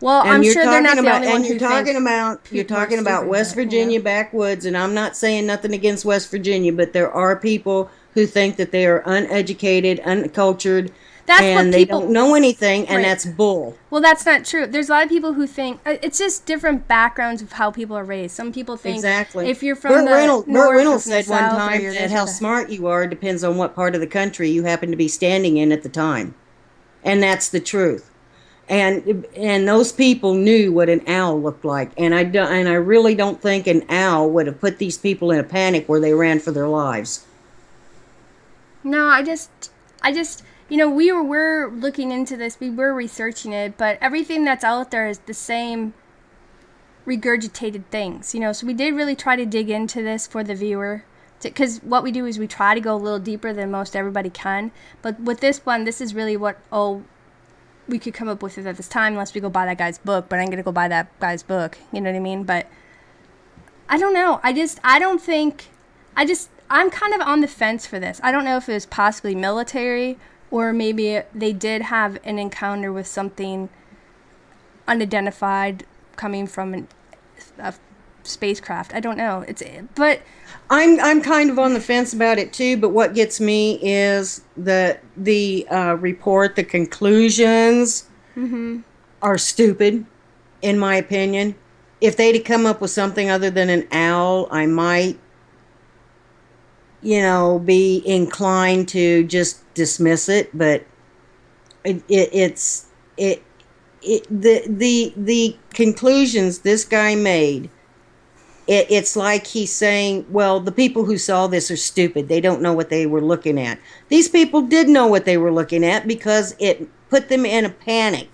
Well, And I'm you're sure they're not talking the about, only one and who you're talking thinks about, you're people are talking about stupid, West but, Virginia backwoods, and I'm not saying nothing against West Virginia, but there are people who think that they are uneducated, uncultured, That's what and they people- don't know anything, and Right. that's bull. Well, that's not true. There's a lot of people who think it's just different backgrounds of how people are raised. Some people think Exactly. if you're from Burt the Reynolds, north Burt or Reynolds from the said one south, or time you're that this how or that. smart you are depends on what part of the country you happen to be standing in at the time, and that's the truth. And those people knew what an owl looked like, and I really don't think an owl would have put these people in a panic where they ran for their lives. No, I just, we're looking into this. We were researching it, but everything that's out there is the same regurgitated things. So we did really try to dig into this for the viewer, because what we do is we try to go a little deeper than most everybody can. But with this one, this is really what we could come up with it at this time, unless we go buy that guy's book. But I'm gonna go buy that guy's book. You know what I mean? But I don't know. I'm kind of on the fence for this. I don't know if it was possibly military or maybe they did have an encounter with something unidentified coming from a spacecraft. I don't know. But I'm kind of on the fence about it too, but what gets me is the report, the conclusions are stupid, in my opinion. If they'd have come up with something other than an owl, I might, be inclined to just dismiss it. But the conclusions this guy made. It's like he's saying, well, the people who saw this are stupid. They don't know what they were looking at. These people did know what they were looking at because it put them in a panic.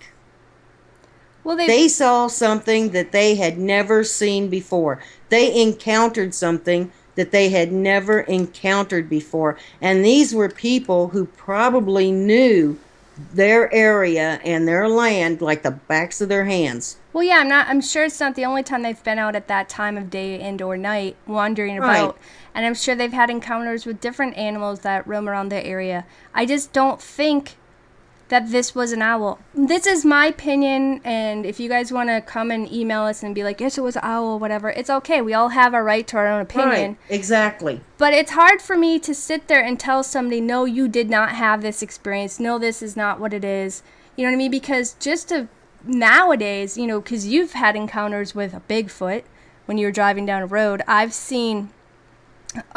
well, They saw something that they had never seen before. They encountered something that they had never encountered before. And these were people who probably knew their area and their land like the backs of their hands. Well, yeah, I'm sure it's not the only time they've been out at that time of day and or night wandering Right. about. And I'm sure they've had encounters with different animals that roam around the area. I just don't think that this was an owl. This is my opinion, and if you guys want to come and email us and be like, yes, it was an owl, whatever, it's okay. We all have a right to our own Right. opinion. Exactly. But it's hard for me to sit there and tell somebody, no, you did not have this experience. No, this is not what it is. You know what I mean? Because just to nowadays, because you've had encounters with a Bigfoot when you were driving down a road. I've seen,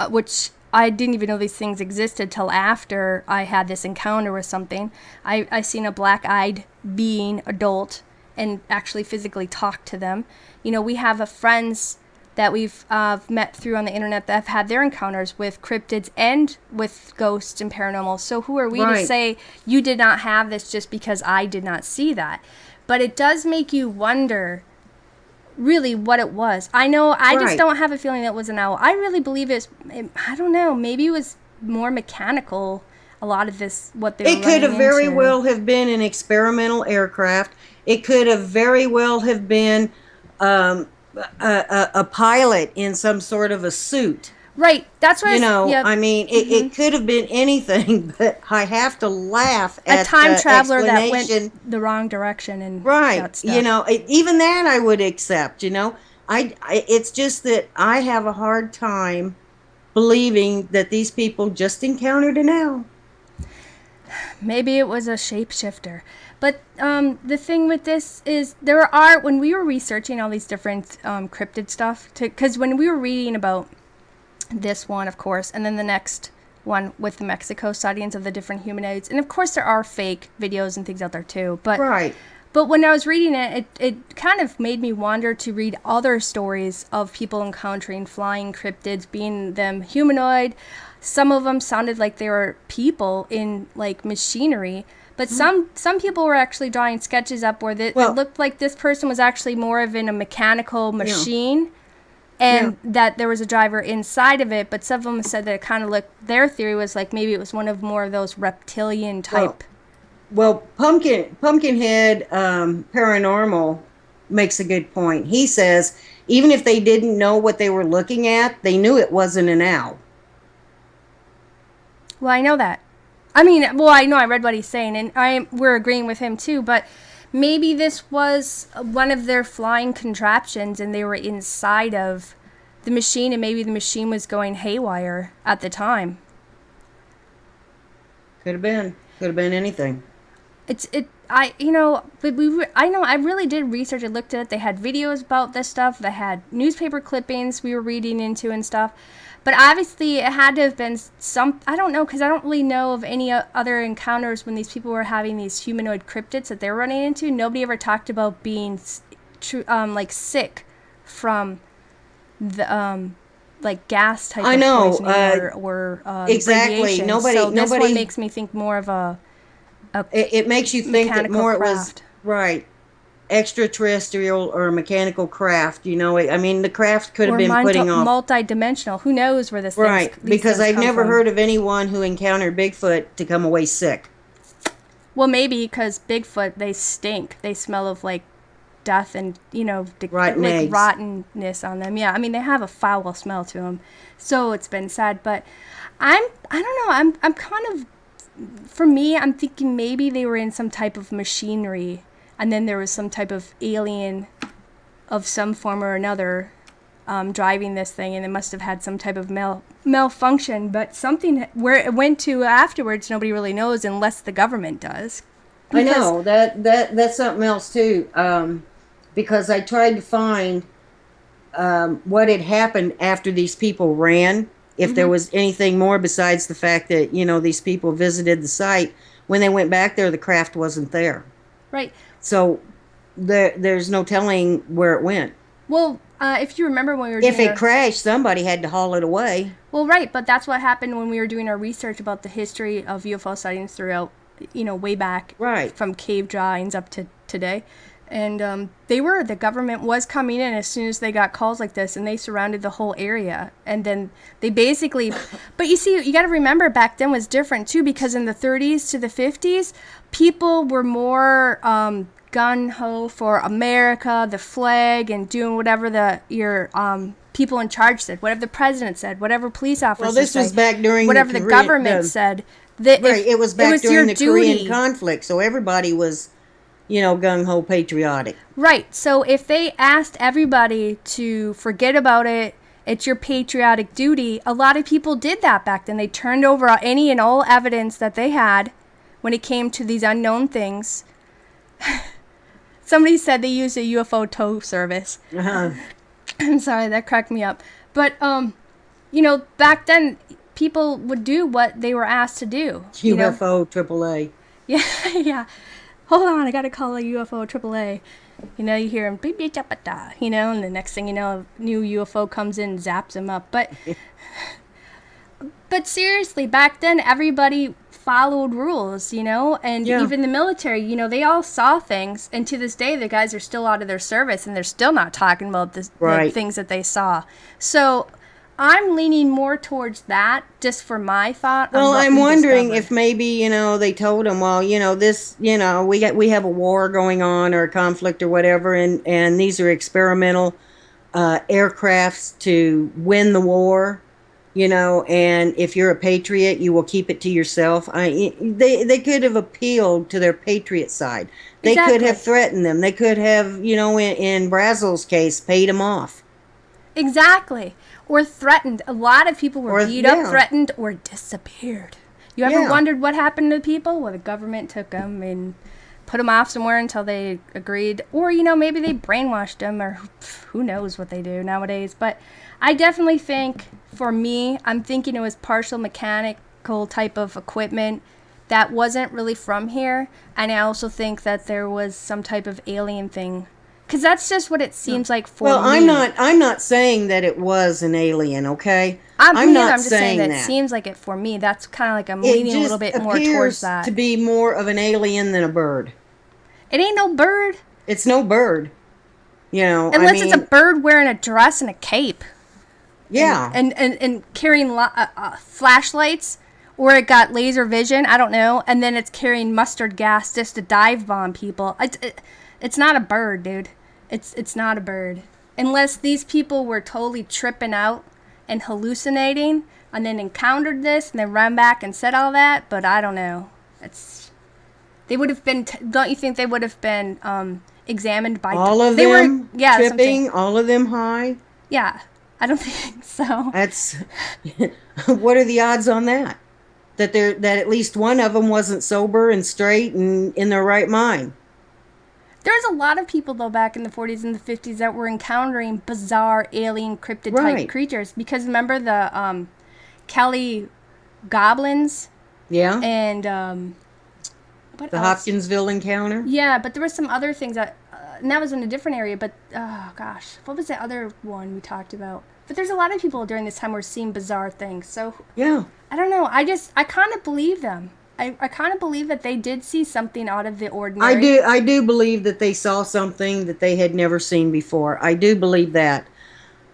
which I didn't even know these things existed till after I had this encounter with something. I seen a black-eyed being adult and actually physically talk to them. We have a friends that we've met through on the internet that have had their encounters with cryptids and with ghosts and paranormal. So who are we to Right. say you did not have this just because I did not see that? But it does make you wonder really what it was. I know I just Right. don't have a feeling that it was an owl. I really believe I don't know, maybe it was more mechanical, a lot of this, what they were It could have running very into. well have been an experimental aircraft. It could have very well have been um, a pilot in some sort of a suit. Right, that's what yep. I mean, it could have been anything, but I have to laugh A at time the traveler that went explanation. the wrong direction and Right. got stuck. Even that I would accept. It's just that I have a hard time believing that these people just encountered an owl. Maybe it was a shapeshifter. But the thing with this is when we were researching all these different cryptid stuff, because when we were reading about this one, of course, and then the next one with the Mexico sightings of the different humanoids, and of course there are fake videos and things out there too, Right. but when I was reading it, it kind of made me wander to read other stories of people encountering flying cryptids, being them humanoid. Some of them sounded like they were people in like machinery, but some people were actually drawing sketches up where it Well, looked like this person was actually more of in a mechanical yeah. machine, Yeah. and that there was a driver inside of it. But some of them said that it kind of looked. Their theory was like maybe it was one of more of those reptilian type. Well, Pumpkinhead Paranormal makes a good point. He says even if they didn't know what they were looking at, they knew it wasn't an owl. Well, I know that. I mean, well, I know I read what he's saying, and we're agreeing with him too. But maybe this was one of their flying contraptions, and they were inside of the machine, and maybe the machine was going haywire at the time. Could have been. Could have been anything. I know I really did research. I looked at it. They had videos about this stuff. They had newspaper clippings we were reading into and stuff. But obviously, it had to have been some. I don't know, because I don't really know of any other encounters when these people were having these humanoid cryptids that they're running into. Nobody ever talked about being like sick from the like gas type I of know, poisoning or exactly. radiation. Nobody- So this one nobody- makes me think more of a It makes you think that mechanical more it was craft. right, extraterrestrial or a mechanical craft. I mean, the craft could have Or been putting off. multi-dimensional. Who knows where Right, these because things I've come never from. heard of anyone who encountered Bigfoot to come away sick. Well, maybe because Bigfoot, they stink. They smell of like death and Rotten like eggs. rottenness on them. Yeah, I mean they have a foul smell to them. So it's been sad, but I don't know. I'm kind of, for me, I'm thinking maybe they were in some type of machinery, and then there was some type of alien of some form or another driving this thing, and it must have had some type of malfunction. But something where it went to afterwards, nobody really knows unless the government does. I know that's something else too. Because I tried to find what had happened after these people ran. If there was anything more besides the fact that these people visited the site, when they went back there, the craft wasn't there. Right. So there's no telling where it went. Well, if you remember when we were If doing it crashed, somebody had to haul it away. well, right, but that's what happened when we were doing our research about the history of UFO sightings throughout, way back, Right. from cave drawings up to today. And the government was coming in as soon as they got calls like this, and they surrounded the whole area. And then they basically, but you see, you got to remember back then was different too, because in the 30s to the 50s, people were more gung-ho for America, the flag, and doing whatever your people in charge said, whatever the president said, whatever police officers Well, this was back during whatever the government said. That right, it was back during your the duty. Korean conflict, so everybody was, gung-ho patriotic. Right. So if they asked everybody to forget about it, it's your patriotic duty, a lot of people did that back then. They turned over any and all evidence that they had when it came to these unknown things. Somebody said they used a UFO tow service. Uh-huh. I'm sorry, that cracked me up. But, back then, people would do what they were asked to do. UFO AAA. Yeah, yeah. Hold on, I gotta call a UFO AAA. You hear him, beep, beep, da, and the next thing you know, a new UFO comes in and zaps him up. But seriously, back then, everybody followed rules, and even the military, they all saw things, and to this day, the guys are still out of their service, and they're still not talking about the things that they saw. So I'm leaning more towards that, just for my thought. Well, I'm wondering if maybe, they told them, well, this, we have a war going on or a conflict or whatever, and these are experimental aircrafts to win the war. And if you're a patriot, you will keep it to yourself. They could have appealed to their patriot side. They could have threatened them. They could have, in Brazel's case, paid him off. Exactly. Or threatened. A lot of people were beat up, threatened, or disappeared. You ever wondered what happened to people? Well, the government took them and put them off somewhere until they agreed. Or, maybe they brainwashed them, or who knows what they do nowadays. But I definitely think, for me, I'm thinking it was partial mechanical type of equipment that wasn't really from here. And I also think that there was some type of alien thing. Because that's just what it seems like for me. Well, I'm not saying that it was an alien, okay? I'm just saying that it seems like it for me. That's kind of like I'm leaning a little bit more towards that. It just appears to be more of an alien than a bird. It ain't no bird. It's no bird. Unless it's a bird wearing a dress and a cape. Yeah. And carrying flashlights, or it got laser vision, I don't know, and then it's carrying mustard gas just to dive bomb people. It's not a bird, dude. It's not a bird. Unless these people were totally tripping out and hallucinating and then encountered this and then ran back and said all that, but I don't know. They would have been, don't you think they would have been examined by... All of them tripping, all of them high? Yeah, I don't think so. That's... What are the odds on that? That at least one of them wasn't sober and straight and in their right mind? There's a lot of people, though, back in the 40s and the 50s that were encountering bizarre alien cryptid-type creatures. Because remember the Kelly goblins? Yeah. And what else? Hopkinsville encounter? Yeah, but there were some other things that... and that was in a different area, but... Oh, gosh. What was the other one we talked about? But there's a lot of people during this time who were seeing bizarre things. So... Yeah. I don't know. I kind of believe them. I kind of believe that they did see something out of the ordinary. I do believe that they saw something that they had never seen before. I do believe that.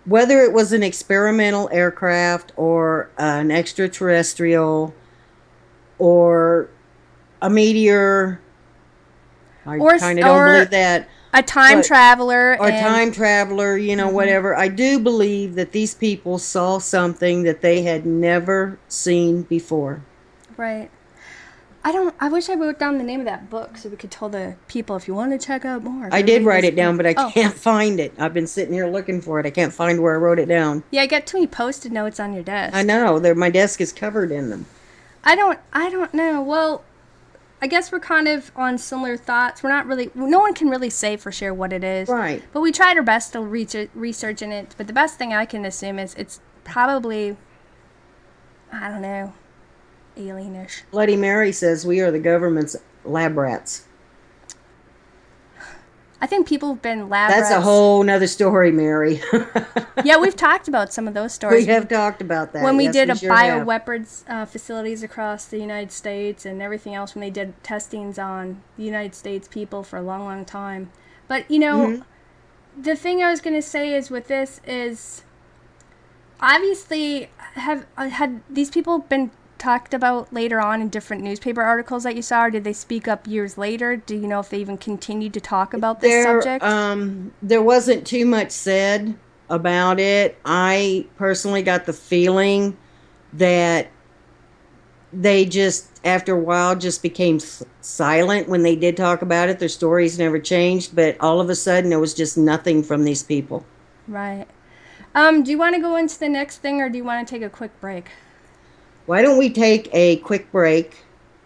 Whether it was an experimental aircraft or an extraterrestrial or a meteor, I kind of don't believe that. A time traveler. Or time traveler, whatever. I do believe that these people saw something that they had never seen before. Right. I wish I wrote down the name of that book so we could tell the people if you want to check out more. I did write it down, but I can't find it. I've been sitting here looking for it. I can't find where I wrote it down. Yeah, I got too many Post-it notes on your desk. I know. My desk is covered in them. I don't know. Well, I guess we're kind of on similar thoughts. We're not really... No one can really say for sure what it is. Right. But we tried our best to research in it. But the best thing I can assume is it's probably... I don't know... alienish. Bloody Mary says we are the government's lab rats. I think people have been lab rats. That's a whole nother story, Mary. Yeah, we've talked about some of those stories. We have talked about that. When we did bioweapons facilities across the United States and everything else, when they did testings on the United States people for a long, long time. But, the thing I was going to say is with this is, obviously, had these people been talked about later on in different newspaper articles that you saw, or did they speak up years later? Do you know if they even continued to talk about this subject? There wasn't too much said about it. I personally got the feeling that they just, after a while, just became silent when they did talk about it. Their stories never changed, but all of a sudden there was just nothing from these people. Right. Do you want to go into the next thing, or do you want to take a quick break? Why don't we take a quick break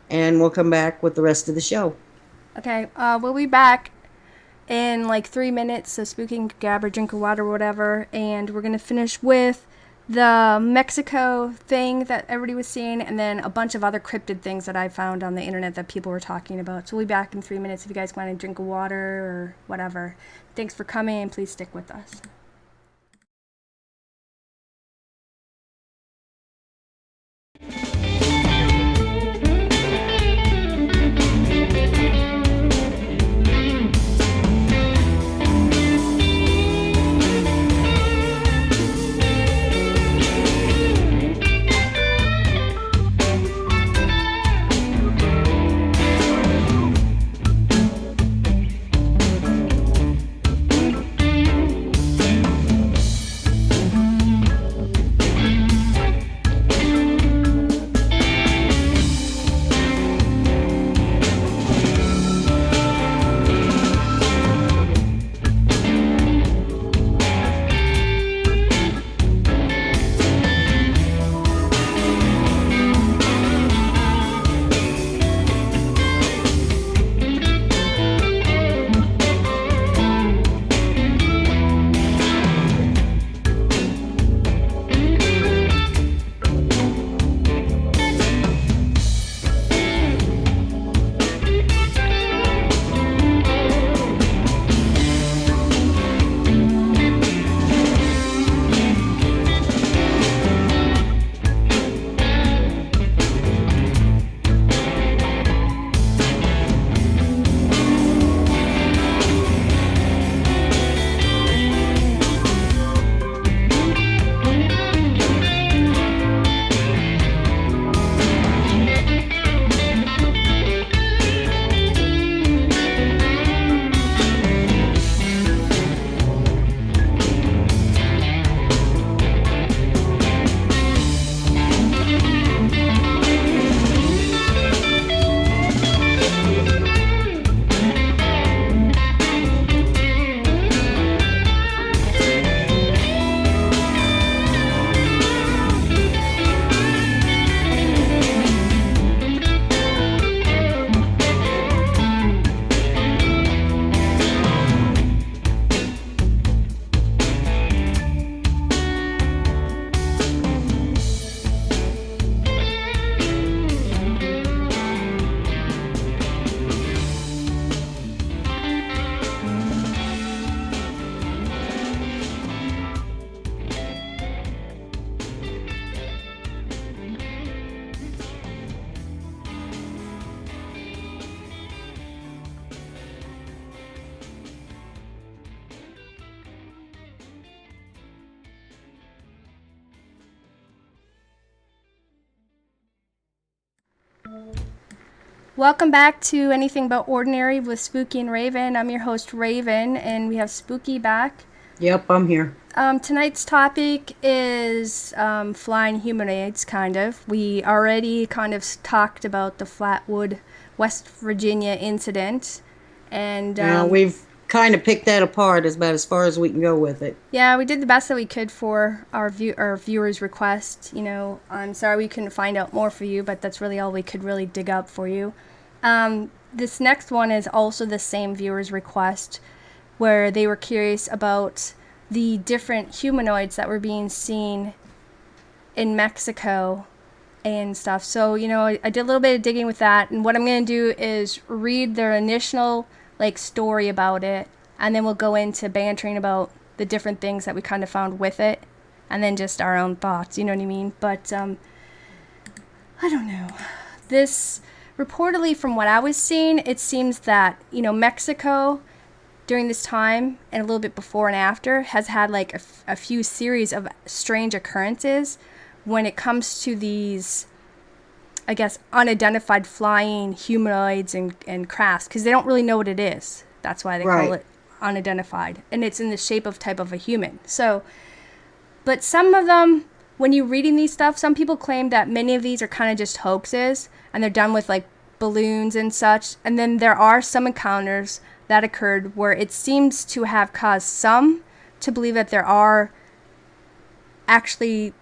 and we'll come back with the rest of the show? Okay, we'll be back in like 3 minutes, so Spooky can grab a drink of water or whatever, and we're going to finish with the Mexico thing that everybody was seeing, and then a bunch of other cryptid things that I found on the internet that people were talking about. So we'll be back in 3 minutes if you guys want a drink of water or whatever. Thanks for coming, and please stick with us. Welcome back to Anything But Ordinary with Spooky and Raven. I'm your host, Raven, and we have Spooky back. Yep, I'm here. Tonight's topic is flying humanoids, kind of. We already kind of talked about the Flatwood, West Virginia incident. And we've kind of picked that apart about as far as we can go with it. Yeah, we did the best that we could for our viewers' request. You know, I'm sorry we couldn't find out more for you, but that's really all we could really dig up for you. This next one is also the same viewer's request, where they were curious about the different humanoids that were being seen in Mexico and stuff. So, you know, I did a little bit of digging with that, and what I'm going to do is read their initial story about it, and then we'll go into bantering about the different things that we kind of found with it, and then just our own thoughts, you know what I mean? But I don't know. This reportedly, from what I was seeing, it seems that, you know, Mexico during this time and a little bit before and after has had like a few series of strange occurrences when it comes to these I guess, unidentified flying humanoids and crafts, because they don't really know what it is. That's why they call Right. it unidentified. And it's in the shape of type of a human. So, but some of them, when you're reading these stuff, some people claim that many of these are kind of just hoaxes and they're done with like balloons and such. And then there are some encounters that occurred where it seems to have caused some to believe that there are actually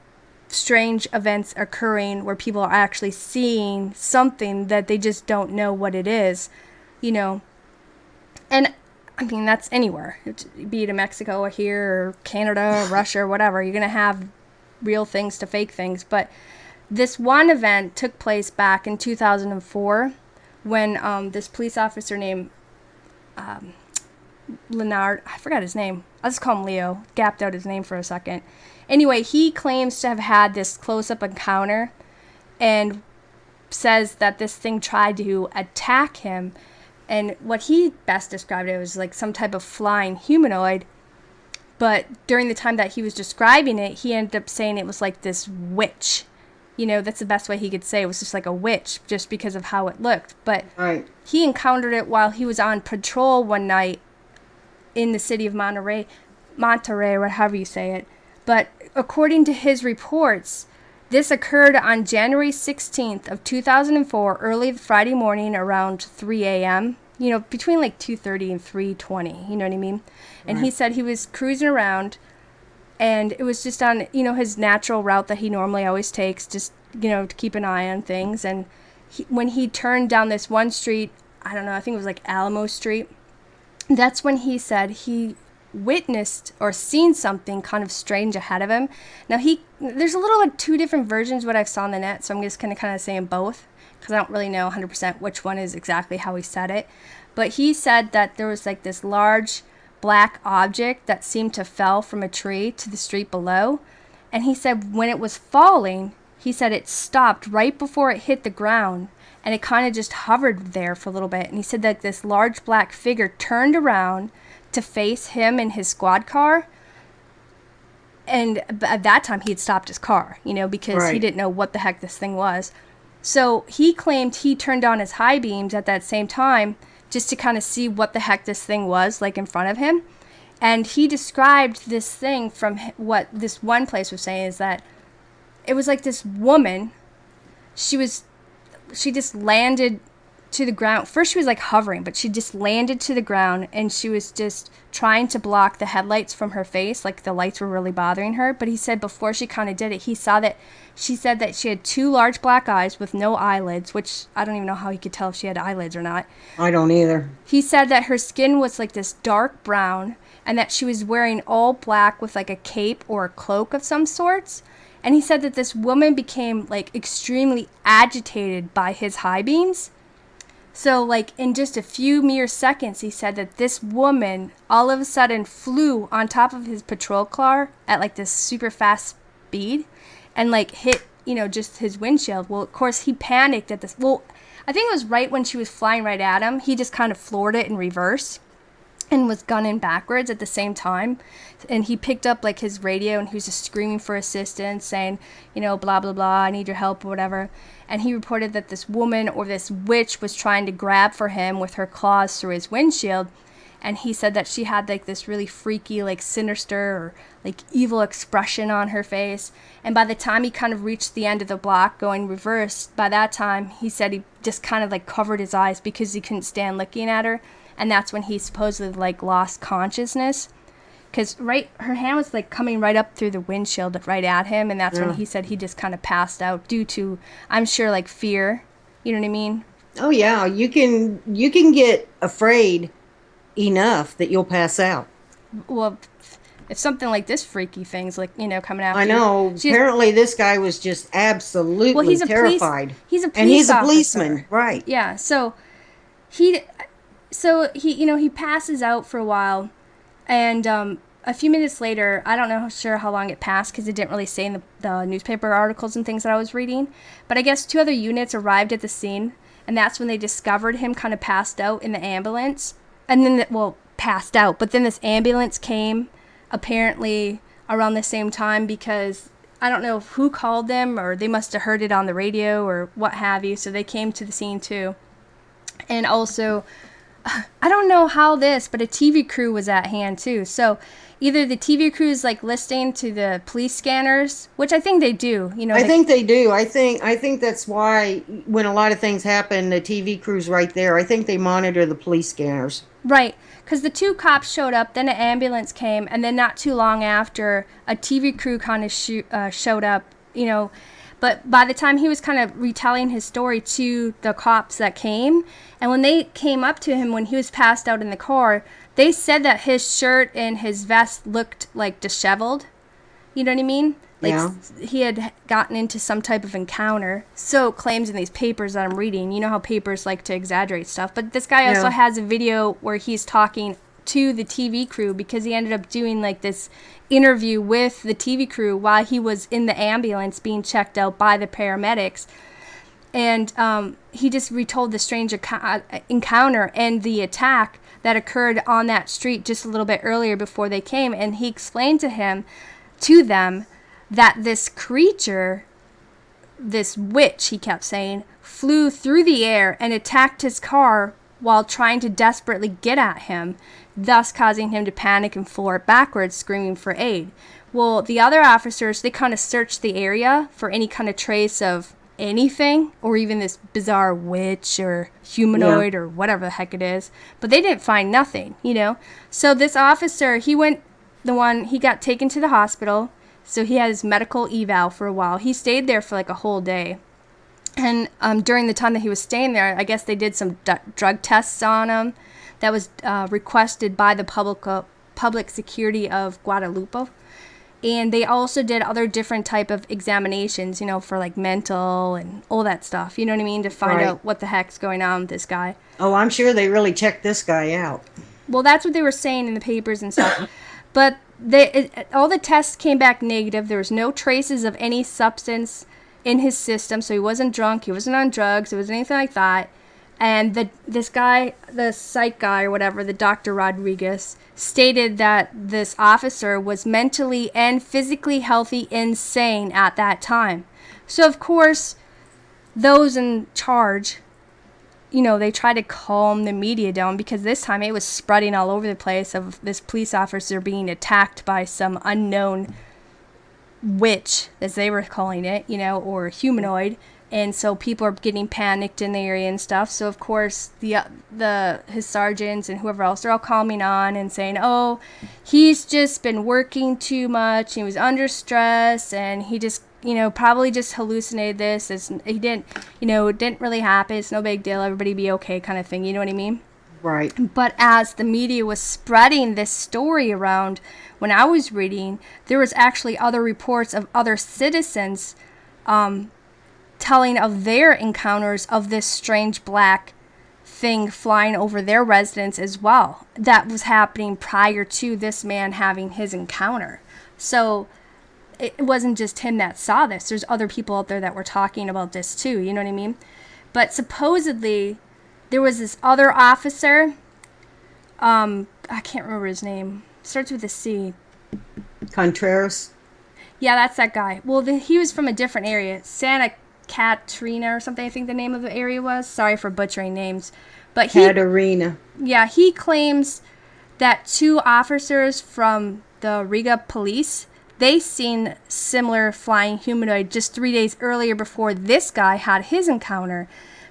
strange events occurring where people are actually seeing something that they just don't know what it is, you know. And I mean, that's anywhere, be it in Mexico or here or Canada or Russia or whatever. You're going to have real things to fake things. But this one event took place back in 2004 when this police officer named Leonard, I forgot his name. I'll just call him Leo. Gapped out his name for a second. Anyway, he claims to have had this close-up encounter and says that this thing tried to attack him. And what he best described it was like some type of flying humanoid. But during the time that he was describing it, he ended up saying it was like this witch. You know, that's the best way he could say it. It was just like a witch just because of how it looked. But Right. he encountered it while he was on patrol one night in the city of Monterey, or however you say it. But according to his reports, this occurred on January 16th of 2004, early Friday morning around 3 a.m., you know, between like 2:30 and 3:20, you know what I mean? And he said he was cruising around, and it was just on, you know, his natural route that he normally always takes, just, you know, to keep an eye on things. And when he turned down this one street, I don't know, I think it was like Alamo Street, that's when he said he witnessed or seen something kind of strange ahead of him. Now there's a little like two different versions of what I saw on the net, so I'm just gonna kind of saying both because I don't really know 100% which one is exactly how he said it. But he said that there was like this large black object that seemed to fell from a tree to the street below, and he said when it was falling, he said it stopped right before it hit the ground, and it kind of just hovered there for a little bit. And he said that this large black figure turned around to face him in his squad car. And at that time, he had stopped his car, you know, because he didn't know what the heck this thing was. So he claimed he turned on his high beams at that same time just to kind of see what the heck this thing was, like in front of him. And he described this thing from what this one place was saying is that it was like this woman. She just landed to the ground. First she was like hovering, but she just landed to the ground, and she was just trying to block the headlights from her face, like the lights were really bothering her. But he said before she kind of did it, he saw that she said that she had two large black eyes with no eyelids, which I don't even know how he could tell if she had eyelids or not. I don't either. He said that her skin was like this dark brown, and that she was wearing all black with like a cape or a cloak of some sorts. And he said that this woman became like extremely agitated by his high beams. So like in just a few mere seconds, he said that this woman all of a sudden flew on top of his patrol car at like this super fast speed and like hit, you know, just his windshield. Well, of course he panicked at this. Well, I think it was right when she was flying right at him. He just kind of floored it in reverse and was gunning backwards at the same time. And he picked up like his radio, and he was just screaming for assistance, saying, you know, blah, blah, blah, I need your help or whatever. And he reported that this woman or this witch was trying to grab for him with her claws through his windshield. And he said that she had like this really freaky, like sinister or like evil expression on her face. And by the time he kind of reached the end of the block going reverse, by that time he said he just kind of like covered his eyes because he couldn't stand looking at her. And that's when he supposedly like lost consciousness, because her hand was like coming right up through the windshield right at him, and that's when he said he just kind of passed out due to, I'm sure, like fear. You know what I mean? Oh yeah, you can get afraid enough that you'll pass out. Well, if something like this freaky thing's like, you know, coming after I you. know. Apparently, this guy was just absolutely Well, he's terrified. He's a police and he's a officer. policeman, right? Yeah. So he, you know, he passes out for a while, and a few minutes later, I don't know sure how long it passed because it didn't really say in the newspaper articles and things that I was reading, but I guess two other units arrived at the scene, and that's when they discovered him kind of passed out in the ambulance, and then passed out, but then this ambulance came apparently around the same time because I don't know who called them, or they must have heard it on the radio or what have you. So they came to the scene too. And also, I don't know how this, but a TV crew was at hand too. So either the TV crew is like listening to the police scanners, which I think they do. I think they do. I think that's why when a lot of things happen, the TV crew's right there. I think they monitor the police scanners. Right, because the two cops showed up, then an ambulance came, and then not too long after, a TV crew kind of showed up, But by the time he was kind of retelling his story to the cops that came, and when they came up to him when he was passed out in the car, they said that his shirt and his vest looked like disheveled. You know what I mean? Like Yeah. he had gotten into some type of encounter. So claims in these papers that I'm reading. You know how papers like to exaggerate stuff. But this guy also Yeah. has a video where he's talking to the TV crew because he ended up doing like this interview with the TV crew while he was in the ambulance being checked out by the paramedics. And he just retold the strange encounter and the attack that occurred on that street just a little bit earlier before they came. And he explained to them, that this creature, this witch, he kept saying, flew through the air and attacked his car while trying to desperately get at him, thus causing him to panic and floor backwards, screaming for aid. Well, the other officers, they kind of searched the area for any kind of trace of anything, or even this bizarre witch or humanoid or whatever the heck it is, but they didn't find nothing, So this officer, he got taken to the hospital. So he had his medical eval for a while. He stayed there for like a whole day. And during the time that he was staying there, I guess they did some drug tests on him that was requested by the public security of Guadalupe. And they also did other different type of examinations, for like mental and all that stuff. You know what I mean? To find out what the heck's going on with this guy. Oh, I'm sure they really checked this guy out. Well, that's what they were saying in the papers and stuff. But all the tests came back negative. There was no traces of any substance in his system. So he wasn't drunk. He wasn't on drugs. It wasn't anything like that. And this guy, the psych guy or whatever, the Dr. Rodriguez, stated that this officer was mentally and physically healthy, insane at that time. So, of course, those in charge, they try to calm the media down because this time it was spreading all over the place of this police officer being attacked by some unknown witch, as they were calling it, or humanoid. And so people are getting panicked in the area and stuff. So of course his sergeants and whoever else, they're all calming on and saying, "Oh, he's just been working too much. He was under stress, and he just, probably just hallucinated this. He didn't, it didn't really happen. It's no big deal. Everybody be okay," kind of thing. You know what I mean? Right. But as the media was spreading this story around, when I was reading, there was actually other reports of other citizens telling of their encounters of this strange black thing flying over their residence as well. That was happening prior to this man having his encounter. So it wasn't just him that saw this. There's other people out there that were talking about this too, you know what I mean? But supposedly there was this other officer, I can't remember his name. Starts with a C. Contreras. Yeah, that's that guy. Well, he was from a different area. Santa Catarina or something, I think the name of the area was. Sorry for butchering names. But Catarina. Yeah, he claims that two officers from the Riga police, they seen similar flying humanoid just 3 days earlier before this guy had his encounter.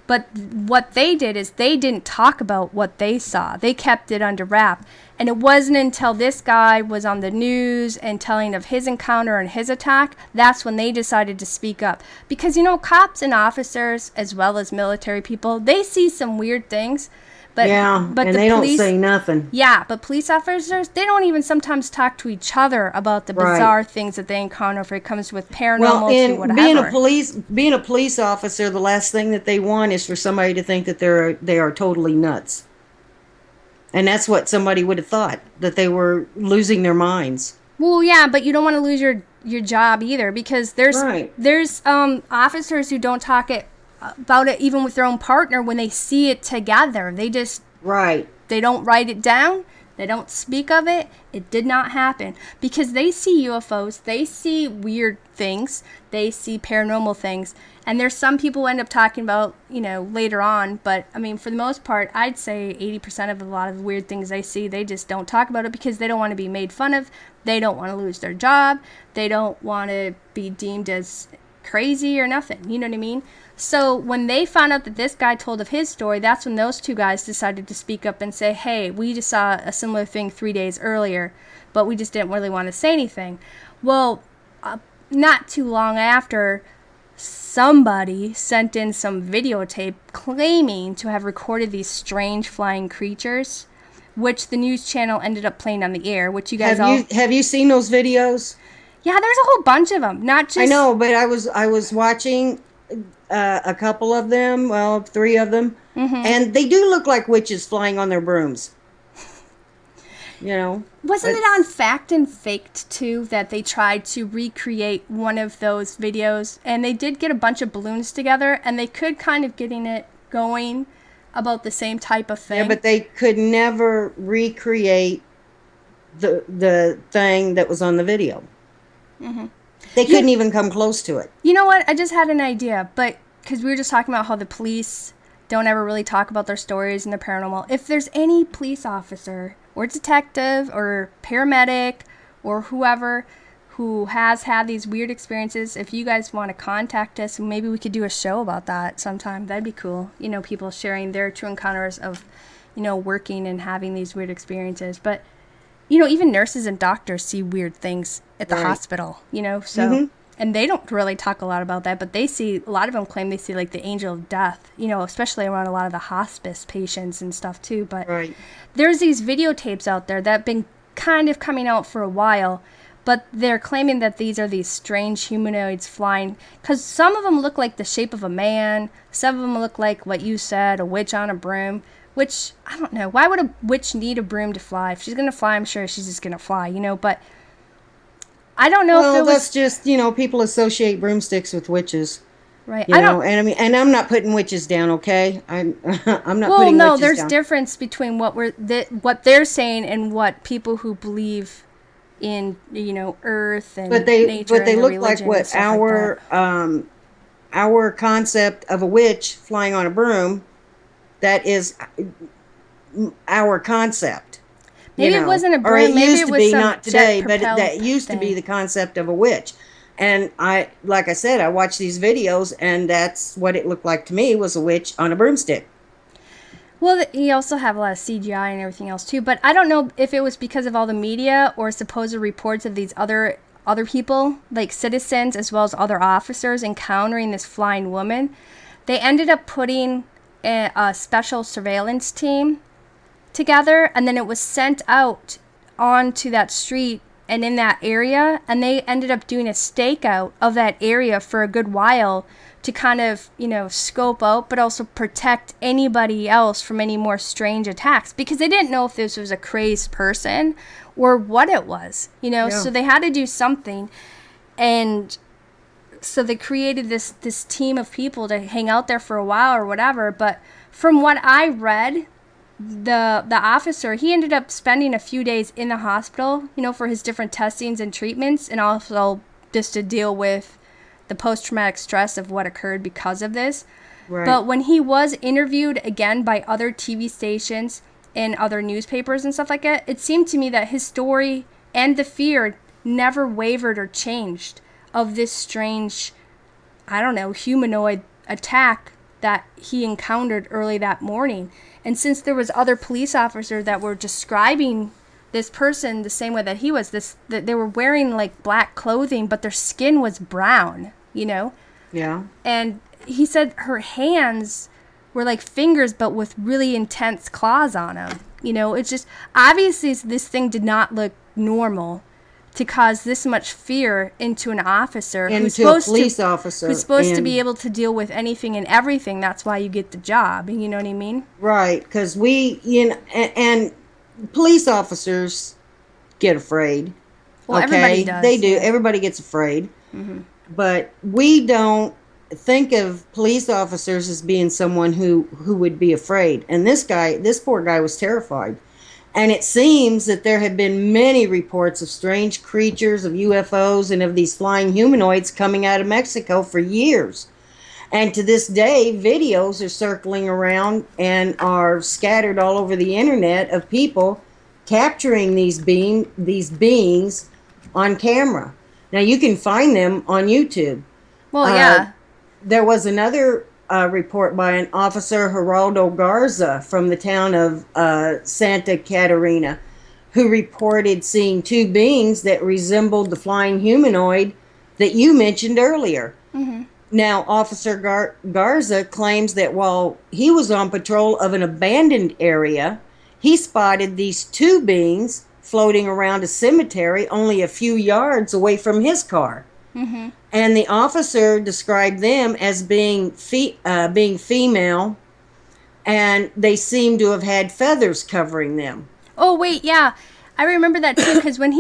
But what they did is they didn't talk about what they saw. They kept it under wrap. And it wasn't until this guy was on the news and telling of his encounter and his attack, that's when they decided to speak up. Because, cops and officers, as well as military people, they see some weird things. But and they don't say nothing. Yeah, but police officers, they don't even sometimes talk to each other about the bizarre things that they encounter if it comes with paranormal to whatever. Being a police officer, the last thing that they want is for somebody to think that they are totally nuts. And that's what somebody would have thought, that they were losing their minds. Well, yeah, but you don't want to lose your job either, because there's officers who don't talk about it even with their own partner when they see it together. They just they don't write it down. They don't speak of it. It did not happen because they see UFOs, they see weird things, they see paranormal things. And there's some people who end up talking about, later on. But I mean, for the most part, I'd say 80% of a lot of the weird things they see, they just don't talk about it because they don't want to be made fun of. They don't want to lose their job. They don't want to be deemed as crazy or nothing. You know what I mean? So when they found out that this guy told of his story, that's when those two guys decided to speak up and say, hey, we just saw a similar thing 3 days earlier, but we just didn't really want to say anything. Well, not too long after, somebody sent in some videotape claiming to have recorded these strange flying creatures, which the news channel ended up playing on the air, which you guys have you seen those videos? Yeah, there's a whole bunch of them. Not just... I know, but I was watching a couple of them, well, 3 of them, and they do look like witches flying on their brooms. Wasn't it on Fact and Faked too that they tried to recreate one of those videos, and they did get a bunch of balloons together, and they could kind of getting it going about the same type of thing. Yeah, but they could never recreate the thing that was on the video. They couldn't even come close to it. You know what? I just had an idea, but because we were just talking about how the police don't ever really talk about their stories and their paranormal. If there's any police officer or detective or paramedic or whoever who has had these weird experiences, if you guys want to contact us, maybe we could do a show about that sometime. That'd be cool. People sharing their true encounters of, working and having these weird experiences. But even nurses and doctors see weird things at the hospital, so, and they don't really talk a lot about that, but a lot of them claim they see like the angel of death, especially around a lot of the hospice patients and stuff too. But there's these videotapes out there that have been kind of coming out for a while, but they're claiming that these are these strange humanoids flying, because some of them look like the shape of a man, some of them look like what you said, a witch on a broom. Which, I don't know. Why would a witch need a broom to fly? If she's going to fly, I'm sure she's just going to fly, But I don't know if it was... Well, that's just, people associate broomsticks with witches. Right. And I'm not putting witches down, okay? I'm not putting witches down. Well, no, there's difference between what they're saying and what people who believe in, earth and nature But they and look religion like what our concept of a witch flying on a broom. That is our concept. Maybe it wasn't a broom. Or it maybe used it to was be, some not today, but jet-propelled that used to be thing. the concept of a witch. And like I said, I watched these videos, and that's what it looked like to me, was a witch on a broomstick. Well, you also have a lot of CGI and everything else too, but I don't know if it was because of all the media or supposed reports of these other people, like citizens as well as other officers, encountering this flying woman. They ended up putting a special surveillance team together, and then it was sent out onto that street and in that area, and they ended up doing a stakeout of that area for a good while to kind of, scope out, but also protect anybody else from any more strange attacks, because they didn't know if this was a crazed person or what it was, so they had to do something. And so they created this team of people to hang out there for a while or whatever. But from what I read, the officer, he ended up spending a few days in the hospital, for his different testings and treatments, and also just to deal with the post-traumatic stress of what occurred because of this. Right. But when he was interviewed again by other TV stations and other newspapers and stuff like that, it seemed to me that his story and the fear never wavered or changed of this strange, humanoid attack that he encountered early that morning. And since there was other police officers that were describing this person the same way that he was, that they were wearing like black clothing, but their skin was brown, Yeah. And he said her hands were like fingers, but with really intense claws on them. It's just, obviously this thing did not look normal to cause this much fear into an officer who's supposed to be able to deal with anything and everything. That's why you get the job. You know what I mean? Right, because and police officers get afraid. Well, everybody does. They do. Yeah. Everybody gets afraid. Mm-hmm. But we don't think of police officers as being someone who would be afraid. And this poor guy was terrified. And it seems that there have been many reports of strange creatures, of UFOs, and of these flying humanoids coming out of Mexico for years. And to this day, videos are circling around and are scattered all over the internet of people capturing these beings on camera. Now you can find them on YouTube. Well, Uh, yeah. there was another report by an officer, Geraldo Garza, from the town of Santa Catarina, who reported seeing two beings that resembled the flying humanoid that you mentioned earlier. Mm-hmm. Now, Officer Garza claims that while he was on patrol of an abandoned area, he spotted these two beings floating around a cemetery only a few yards away from his car. Mm-hmm. And the officer described them as being female, and they seem to have had feathers covering them. Oh wait, yeah, I remember that too. Because when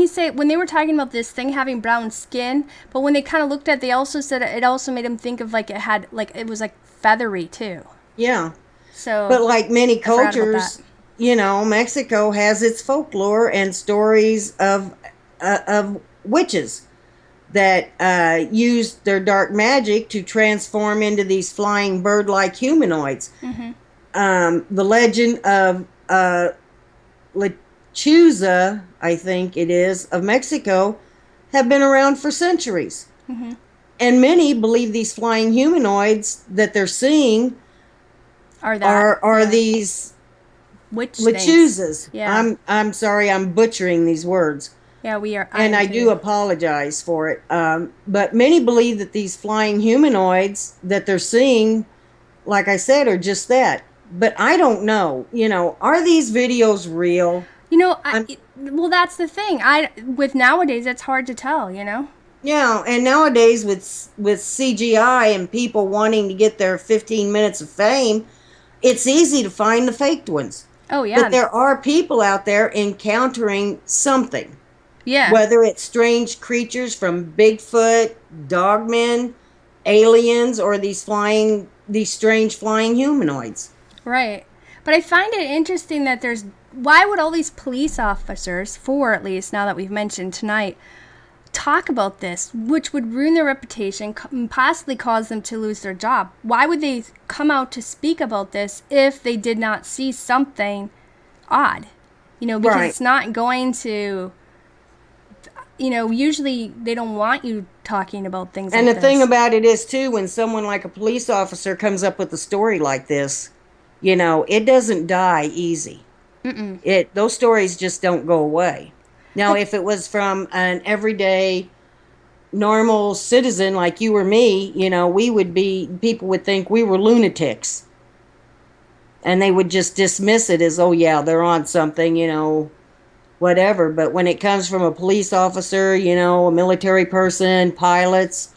they were talking about this thing having brown skin, but when they kind of looked at, it, they also said it also made them think of like it was like feathery too. Yeah. So But like many I forgot about that. cultures, Mexico has its folklore and stories of witches that used their dark magic to transform into these flying bird-like humanoids. Mm-hmm. The legend of Lechuza, I think it is, of Mexico, have been around for centuries. Mm-hmm. And many believe these flying humanoids that they're seeing Or that, are yeah. these Witch things. Lechuzas. Yeah. I'm sorry, I'm butchering these words. Yeah, we are. I And am I do too. apologize for it. But many believe that these flying humanoids that they're seeing, like I said, are just that. But I don't know. Are these videos real? You know, I'm well, that's the thing. With nowadays, it's hard to tell. Yeah, and nowadays with CGI and people wanting to get their 15 minutes of fame, it's easy to find the faked ones. Oh But yeah, there are people out there encountering something. yeah, Whether it's strange creatures from Bigfoot, dogmen, aliens, or these strange flying humanoids. right. But I find it interesting that why would all these police officers, four at least, now that we've mentioned tonight, talk about this, which would ruin their reputation, possibly cause them to lose their job? Why would they come out to speak about this if they did not see something odd? Because Right. it's not going to, usually they don't want you talking about things And like the thing this. about it is, too, when someone like a police officer comes up with a story like this, it doesn't die easy. Mm-mm. Those stories just don't go away. Now, I, if it was from an everyday normal citizen like you or me, people would think we were lunatics. And they would just dismiss it as, oh, yeah, they're on something, whatever. But when it comes from a police officer, a military person, pilots,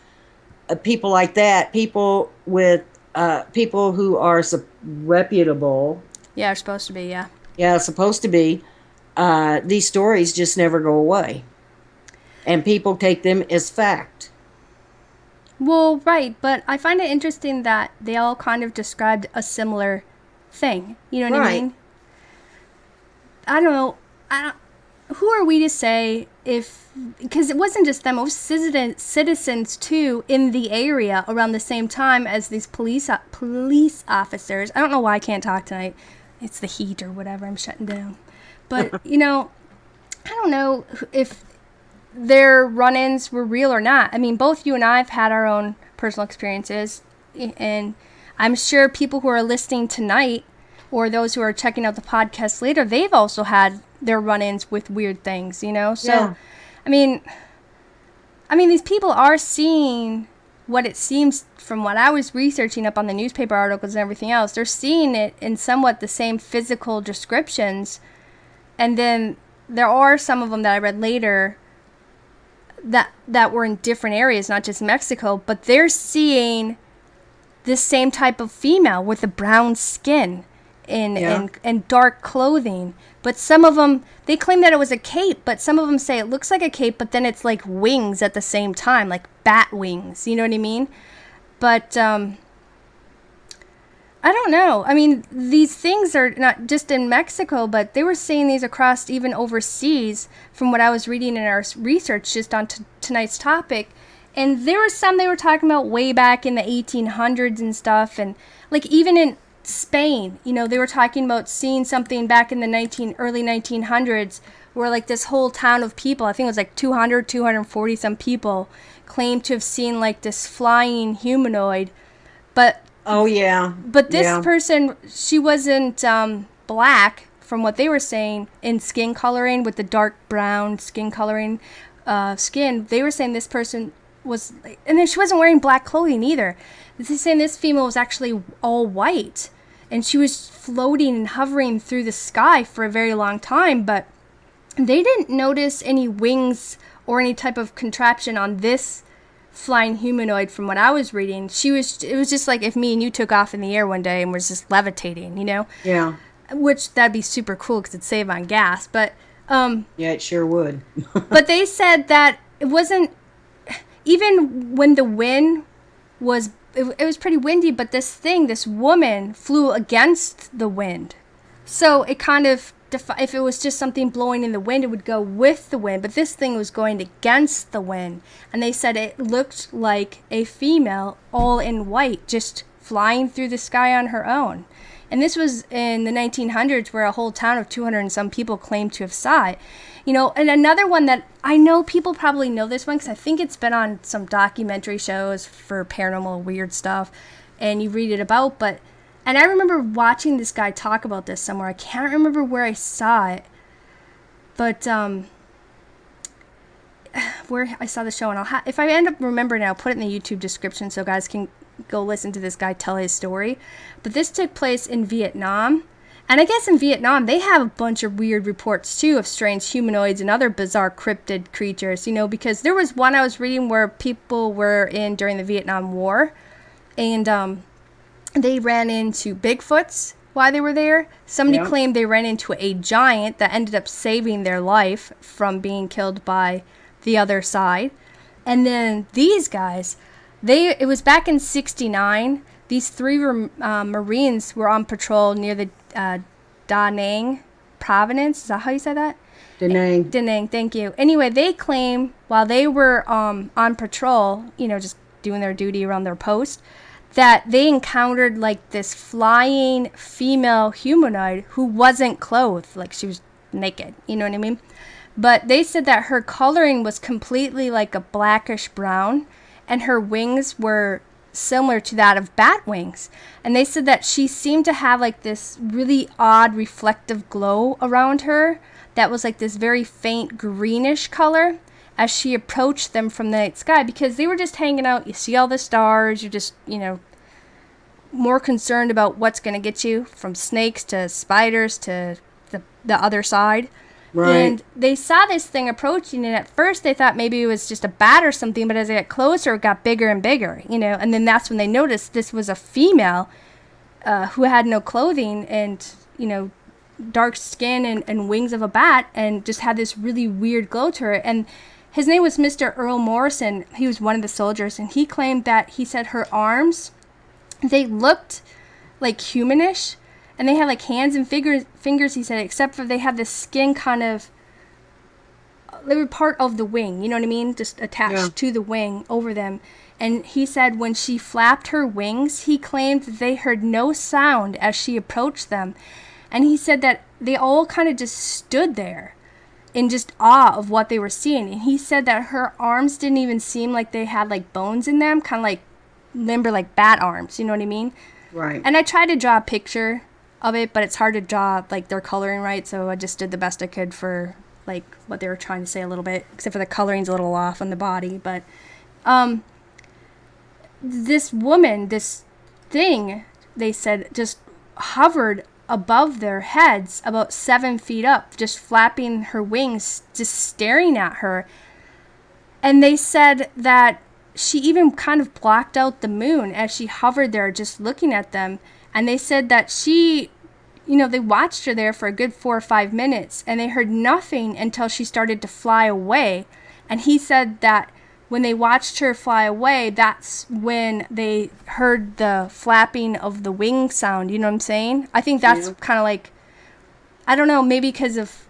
people like that, people who are reputable, yeah, it's supposed to be, yeah. yeah, supposed to be, these stories just never go away. And people take them as fact. Well, right, but I find it interesting that they all kind of described a similar thing. You know what I Right. mean? I don't know. Who are we to say if, because it wasn't just them, it was citizens too in the area around the same time as these police officers. I don't know why I can't talk tonight. It's the heat or whatever. I'm shutting down. But I don't know if their run-ins were real or not. I mean, both you and I have had our own personal experiences, and I'm sure people who are listening tonight or those who are checking out the podcast later, they've also had their run-ins with weird things, So, Yeah. I mean, these people are seeing what it seems from what I was researching up on the newspaper articles and everything else. They're seeing it in somewhat the same physical descriptions, and then there are some of them that I read later that were in different areas, not just Mexico, but they're seeing this same type of female with the brown skin and, Yeah. and dark clothing. But some of them, they claim that it was a cape, but some of them say it looks like a cape, but then it's like wings at the same time, like bat wings. You know what I mean? But I don't know. I mean, these things are not just in Mexico, but they were seeing these across even overseas from what I was reading in our research just on tonight's topic. And there were some they were talking about way back in the 1800s and stuff. And like even in Spain, you know, they were talking about seeing something back in the early 1900s where like this whole town of people, I think it was like 240 some people, claimed to have seen like this flying humanoid. But Oh yeah, but this yeah, person, she wasn't black from what they were saying in skin coloring with the dark brown skin coloring skin. They were saying this person was, and then she wasn't wearing black clothing either. They're saying this female was actually all white, and she was floating and hovering through the sky for a very long time. But they didn't notice any wings or any type of contraption on this flying humanoid from what I was reading. It was just like if me and you took off in the air one day and was just levitating, you know? yeah, Which that'd be super cool because it'd save on gas. But yeah. It sure would. but they said that it wasn't, even when the wind was, it was pretty windy, but this woman flew against the wind. So it kind of, if it was just something blowing in the wind, it would go with the wind. But this thing was going against the wind. And they said it looked like a female, all in white, just flying through the sky on her own. And this was in the 1900s, where a whole town of 200 and some people claimed to have saw it. You know, and another one that I know people probably know this one because I think it's been on some documentary shows for paranormal weird stuff, and you read it about, but and I remember watching this guy talk about this somewhere. I can't remember where I saw it, but where I saw the show, and if I end up remembering it, I'll put it in the YouTube description so guys can go listen to this guy tell his story. But this took place in Vietnam, and I guess in Vietnam they have a bunch of weird reports too of strange humanoids and other bizarre cryptid creatures. You know, because there was one I was reading where people were in during the Vietnam War, and they ran into Bigfoots while they were there. Somebody Yeah. claimed they ran into a giant that ended up saving their life from being killed by the other side. And then these guys, it was back in '69. These three Marines were on patrol near the Da Nang province. Is that how you say that? Da Nang. Da Nang, thank you. Anyway, they claim while they were on patrol, you know, just doing their duty around their post, that they encountered like this flying female humanoid who wasn't clothed, like she was naked, you know what I mean? But they said that her coloring was completely like a blackish brown, and her wings were similar to that of bat wings. And they said that she seemed to have like this really odd reflective glow around her that was like this very faint greenish color as she approached them from the night sky, because they were just hanging out. You see all the stars, you're just, you know, more concerned about what's going to get you, from snakes to spiders to the other side. Right. And they saw this thing approaching, and at first they thought maybe it was just a bat or something, but as they got closer, it got bigger and bigger, you know, and then that's when they noticed this was a female who had no clothing and, you know, dark skin and wings of a bat, and just had this really weird glow to her. And his name was Mr. Earl Morrison. He was one of the soldiers, and he claimed that he said her arms, they looked like humanish, and they had like hands and fingers, he said, except for they had this skin kind of, they were part of the wing, you know what I mean? Just attached to the wing over them. And he said when she flapped her wings, he claimed that they heard no sound as she approached them. And he said that they all kind of just stood there in just awe of what they were seeing. And he said that her arms didn't even seem like they had like bones in them, kind of like limber, like bat arms, you know what I mean? Right. And I tried to draw a picture of it, but it's hard to draw like their coloring right, so I just did the best I could for like what they were trying to say a little bit, except for the coloring's a little off on the body. But this woman, this thing, they said, just hovered above their heads about 7 feet up, just flapping her wings, just staring at her. And they said that she even kind of blocked out the moon as she hovered there just looking at them. And they said that she, you know, they watched her there for a good 4 or 5 minutes, and they heard nothing until she started to fly away. And he said that when they watched her fly away, that's when they heard the flapping of the wing sound. You know what I'm saying? I think that's Yeah. kind of like, I don't know, maybe because of,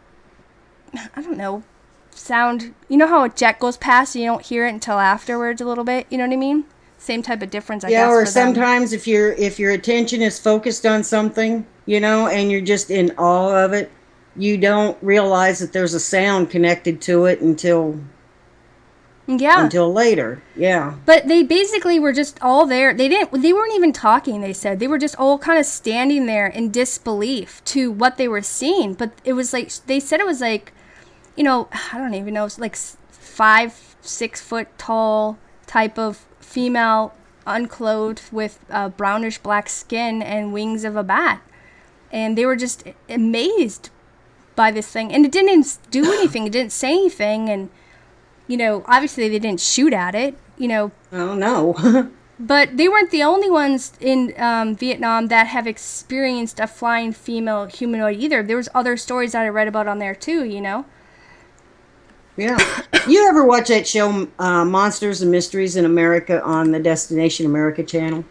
I don't know, sound. You know how a jet goes past and you don't hear it until afterwards a little bit? You know what I mean? Same type of difference, I Yeah, guess, or for them. sometimes if your attention is focused on something, and you're just in awe of it, you don't realize that there's a sound connected to it Yeah. until later. Yeah. But they basically were just all there. They weren't even talking, they said. They were just all kind of standing there in disbelief to what they were seeing. But it was like, they said it was like, I don't even know, it's like 5, 6 foot tall type of female, unclothed with brownish black skin and wings of a bat. And they were just amazed by this thing. And it didn't do anything. It didn't say anything. And, obviously they didn't shoot at it, Oh no. but they weren't the only ones in Vietnam that have experienced a flying female humanoid either. There was other stories that I read about on there too. Yeah. You ever watch that show, Monsters and Mysteries in America, on the Destination America channel?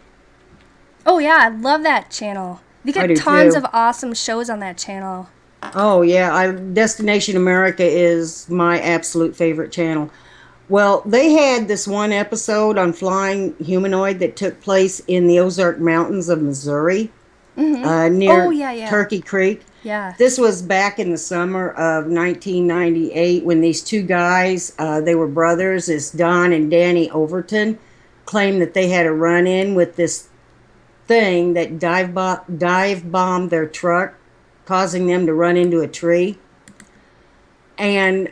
Oh yeah, I love that channel. They I get do tons too. of awesome shows on that channel. Oh yeah, Destination America is my absolute favorite channel. Well, they had this one episode on flying humanoid that took place in the Ozark Mountains of Missouri, Oh near yeah, yeah, Turkey Creek. yeah. This was back in the summer of 1998 when these two guys, they were brothers, this Don and Danny Overton, claimed that they had a run-in with this thing that dive bombed their truck, causing them to run into a tree. And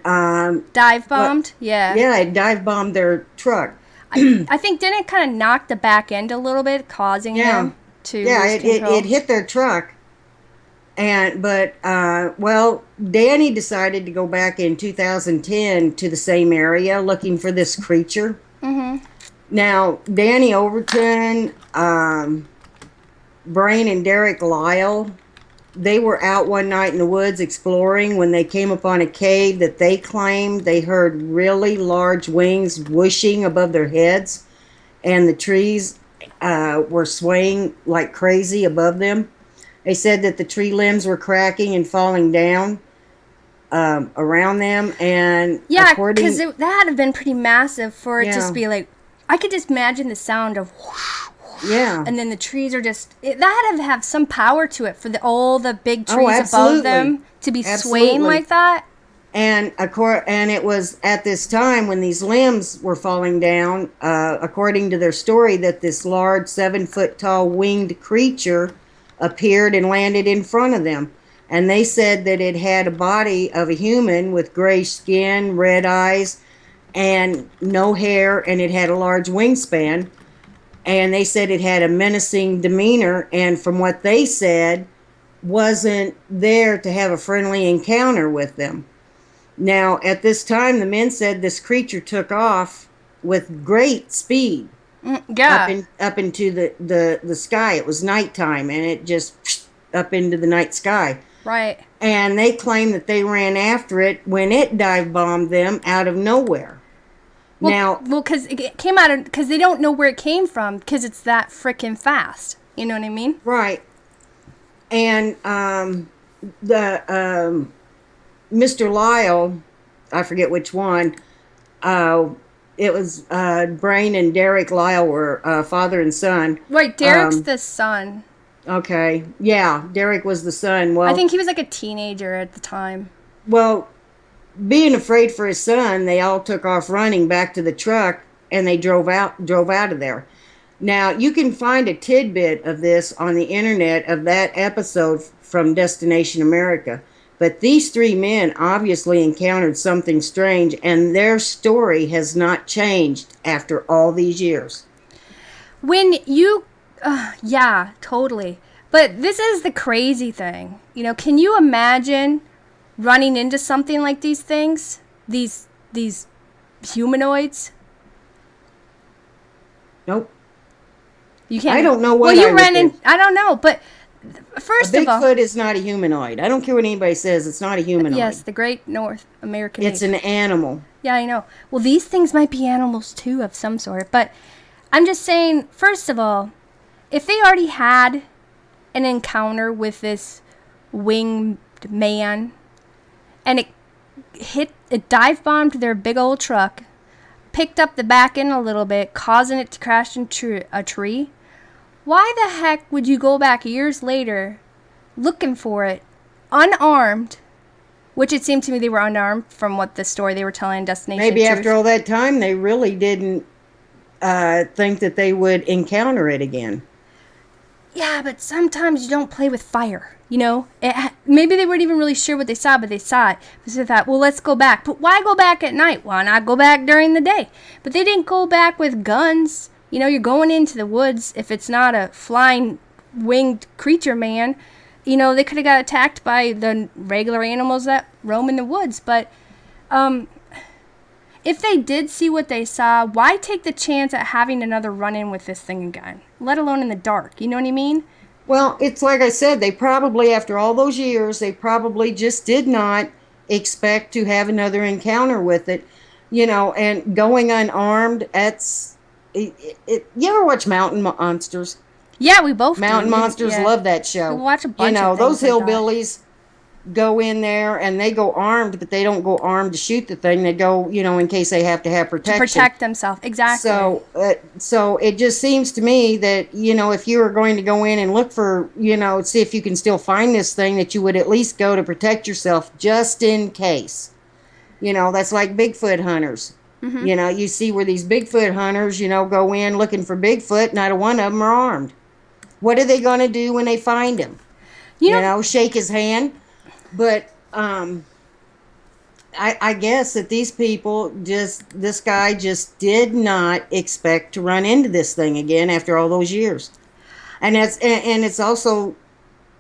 Dive what? bombed. Yeah. Yeah, it dive bombed their truck. I think didn't it kind of knock the back end a little bit, causing Yeah, them to yeah, lose it control. hit their truck. And but well, Danny decided to go back in 2010 to the same area looking for this creature. Now, Danny Overton, Brain and Derek Lyle, they were out one night in the woods exploring when they came upon a cave that they claimed they heard really large wings whooshing above their heads, and the trees were swaying like crazy above them. They said that the tree limbs were cracking and falling down around them, and Yeah, because according, that had to have been pretty massive for it just to yeah, be like, I could just imagine the sound of whoosh, yeah, and then the trees are just, that had to have some power to it for all the big oh, trees above absolutely, them to be swaying absolutely. like that. And it was at this time when these limbs were falling down, according to their story, that this large 7 foot tall winged creature appeared and landed in front of them. And they said that it had a body of a human with gray skin, red eyes, and no hair, and it had a large wingspan. And they said it had a menacing demeanor, and from what they said, wasn't there to have a friendly encounter with them. Now, at this time, the men said this creature took off with great speed Yeah, up into the sky. It was nighttime, and it just up into the night sky. right. And they claim that they ran after it when it dive bombed them out of nowhere. Now, Because it came out of, because they don't know where it came from because it's that freaking fast. You know what I mean? right, and the Mr. Lyle, I forget which one. Uh, it was Brain and Derek Lyle were father and son. Right, Derek's Um, the son. okay, yeah, Derek was the son. I Well, think he was like a teenager at the time. well, being afraid for his son, they all took off running back to the truck, and they drove out of there. Now, you can find a tidbit of this on the internet of that episode from Destination America. But these three men obviously encountered something strange, and their story has not changed after all these years. When you, yeah, totally. But this is the crazy thing. Can you imagine running into something like these things? These humanoids? Nope. You can't. I don't know Well, what I you would ran in. do. I don't know, but A First of all, Bigfoot is not a humanoid. I don't care what anybody says. It's not a yes, humanoid. the Great North American It's Ape. an animal. Yeah, I know. Well, these things might be animals too of some sort, but I'm just saying, first of all, if they already had an encounter with this winged man and it dive bombed their big old truck, picked up the back end a little bit, causing it to crash into a tree, why the heck would you go back years later looking for it unarmed? Which it seemed to me they were unarmed from what the story they were telling, Destination Maybe Truth. after all that time, they really didn't think that they would encounter it again. Yeah, but sometimes you don't play with fire. You know, maybe they weren't even really sure what they saw, but they saw it. So they thought, well, let's go back. But why go back at night? Why not go back during the day? But they didn't go back with guns. You know, you're going into the woods. If it's not a flying winged creature man, you know, they could have got attacked by the regular animals that roam in the woods. But if they did see what they saw, why take the chance at having another run-in with this thing again? Let alone in the dark. You know what I mean? Well, it's like I said, they probably, after all those years, they probably just did not expect to have another encounter with it, and going unarmed, you ever watch Mountain Monsters? Yeah, we both do. Mountain Monsters, Yeah. love that We show. watch a bunch of Those things like that. hillbillies go in there and they go armed, but they don't go armed to shoot the thing. They go, in case they have to have To protection. protect themselves. Exactly. So it just seems to me that, if you were going to go in and look for, see if you can still find this thing, that you would at least go to protect yourself just in case. That's like Bigfoot hunters. You see where these Bigfoot hunters, go in looking for Bigfoot, not a one of them are armed. What are they going to do when they find him? Shake his hand. But I guess that these people this guy just did not expect to run into this thing again after all those years. And it's also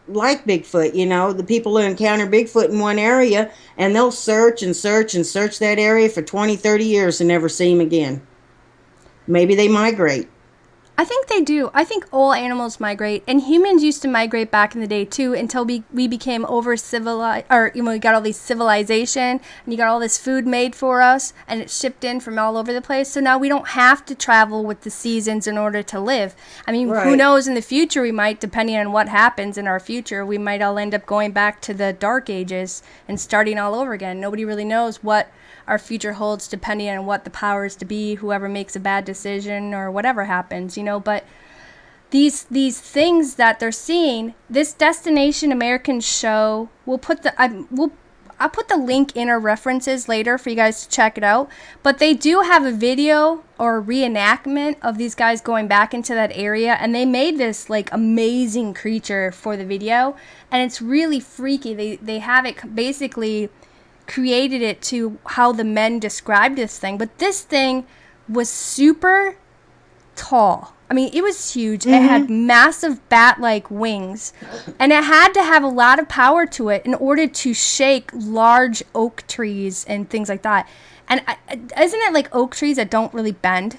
like Bigfoot, the people who encounter Bigfoot in one area, and they'll search and search and search that area for 20, 30 years and never see him again. Maybe they migrate. I think they do. I think all animals migrate, and humans used to migrate back in the day too, until we became over civilized, or we got all these civilization, and you got all this food made for us, and it's shipped in from all over the place. So now we don't have to travel with the seasons in order to live. I mean, Right. Who knows? In the future, we might, depending on what happens in our future, we might all end up going back to the Dark Ages and starting all over again. Nobody really knows what our future holds, depending on what the powers to be, whoever makes a bad decision or whatever happens, but these things that they're seeing, this Destination American show, I'll put the link in our references later for you guys to check it out, but they do have a video or reenactment of these guys going back into that area, and they made this like amazing creature for the video, and it's really freaky. They have it basically created it to how the men described this thing, but this thing was super tall. I mean, it was huge. It had massive bat-like wings, and it had to have a lot of power to it in order to shake large oak trees and things like that. And isn't it like oak trees that don't really bend?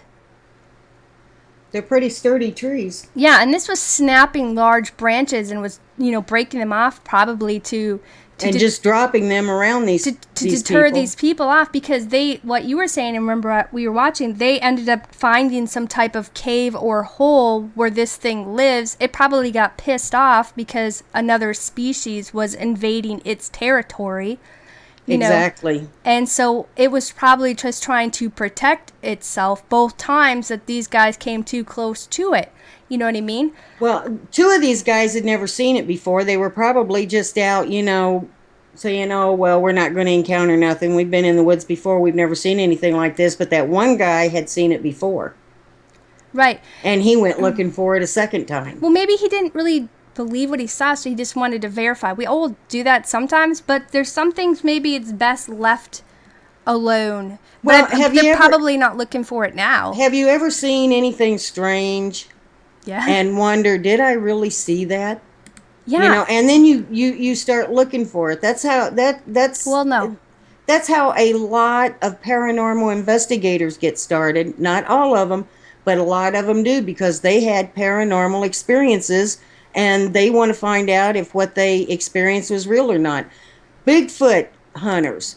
They're pretty sturdy trees. Yeah, and this was snapping large branches and was, breaking them off probably to just dropping them around these deter people. these people off, because what you were saying, and remember we were watching, they ended up finding some type of cave or hole where this thing lives. It probably got pissed off because another species was invading its territory. Exactly. And so it was probably just trying to protect itself both times that these guys came too close to it. You know what I mean? Well, two of these guys had never seen it before. They were probably just out, saying, oh, well, we're not going to encounter nothing. We've been in the woods before. We've never seen anything like this. But that one guy had seen it before. Right. And he went looking for it a second time. Well, maybe he didn't really believe what he saw, so he just wanted to verify. We all do that sometimes, but there's some things maybe it's best left alone. Well, But they're probably not looking for it now. Have you ever seen anything strange? Yeah. And wonder, did I really see that? Yeah. And then you start looking for it. That's Well, no. That's how a lot of paranormal investigators get started. Not all of them, but a lot of them do, because they had paranormal experiences and they want to find out if what they experienced was real or not. Bigfoot hunters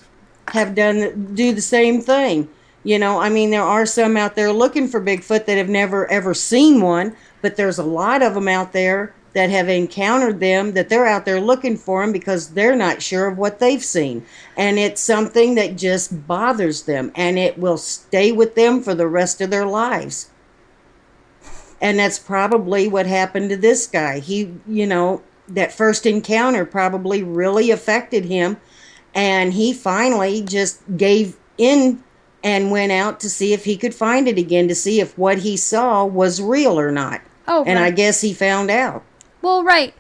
do the same thing. I mean, there are some out there looking for Bigfoot that have never ever seen one, but there's a lot of them out there that have encountered them, that they're out there looking for them because they're not sure of what they've seen. And it's something that just bothers them, and it will stay with them for the rest of their lives. And that's probably what happened to this guy. That first encounter probably really affected him, and he finally just gave in and went out to see if he could find it again, to see if what he saw was real or not. Oh, And I right. guess he found out. Well, right.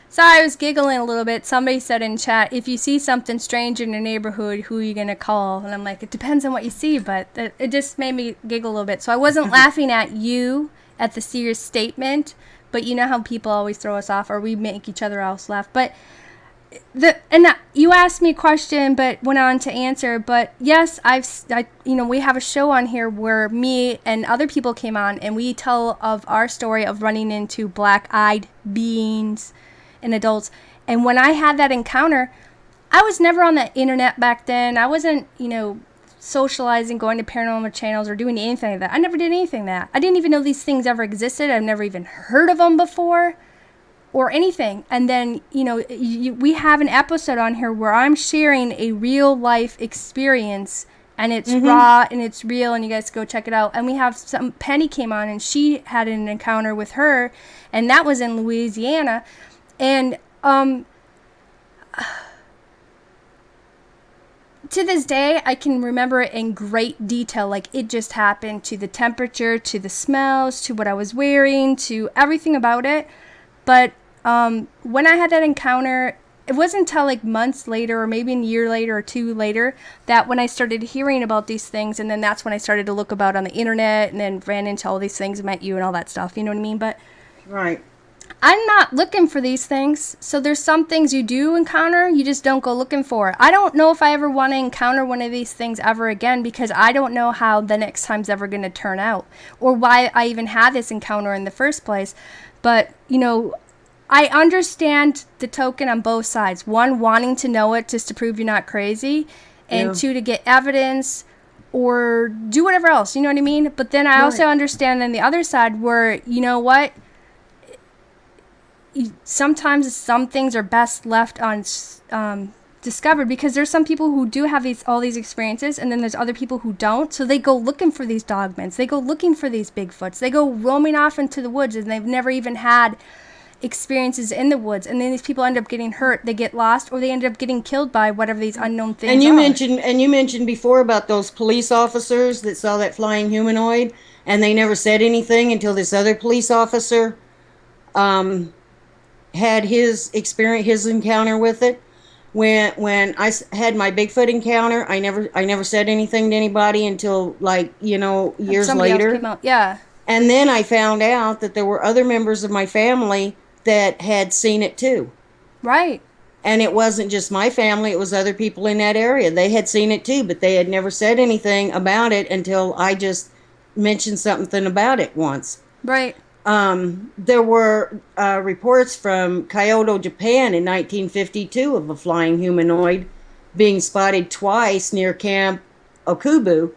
Sorry, I was giggling a little bit. Somebody said in chat, if you see something strange in your neighborhood, who are you going to call? And I'm like, it depends on what you see, but it just made me giggle a little bit. So I wasn't laughing at you at the serious statement, but you know how people always throw us off, or we make each other else laugh. But you asked me a question, but went on to answer. But yes, we have a show on here where me and other people came on, and we tell of our story of running into black-eyed beings and adults. And when I had that encounter, I was never on the internet back then. I wasn't, socializing, going to paranormal channels, or doing anything like that. I never did anything like that. I didn't even know these things ever existed. I've never even heard of them before or anything. And then, we have an episode on here where I'm sharing a real life experience, and it's raw and it's real, and you guys go check it out. And we have Penny came on, and she had an encounter with her, and that was in Louisiana. And to this day, I can remember it in great detail. Like, it just happened, to the temperature, to the smells, to what I was wearing, to everything about it. But when I had that encounter, it wasn't until like months later, or maybe a year later or two later, that when I started hearing about these things, and then that's when I started to look about on the internet, and then ran into all these things, met you and all that stuff, you know what I mean? But Right. I'm not looking for these things. So there's some things you do encounter, you just don't go looking for. I don't know if I ever want to encounter one of these things ever again, because I don't know how the next time's ever going to turn out, or why I even had this encounter in the first place. But, I understand the token on both sides. One, wanting to know it just to prove you're not crazy, and Yeah. two, to get evidence or do whatever else, you know what I mean? But then I also Right. understand on the other side where, you know what? Sometimes some things are best left discovered, because there's some people who do have all these experiences, and then there's other people who don't. So they go looking for these dogmens, they go looking for these Bigfoots, they go roaming off into the woods, and they've never even had experiences in the woods, and then these people end up getting hurt, they get lost, or they end up getting killed by whatever these unknown things And are. you mentioned before about those police officers that saw that flying humanoid, and they never said anything until this other police officer um, had his encounter with it. When had my Bigfoot encounter, I never said anything to anybody until, like, years Somebody else later. came out. Yeah. And then I found out that there were other members of my family that had seen it too. Right. And it wasn't just my family, it was other people in that area. They had seen it too, but they had never said anything about it until I just mentioned something about it once. Right. There were reports from Kyoto, Japan in 1952 of a flying humanoid being spotted twice near Camp Okubu.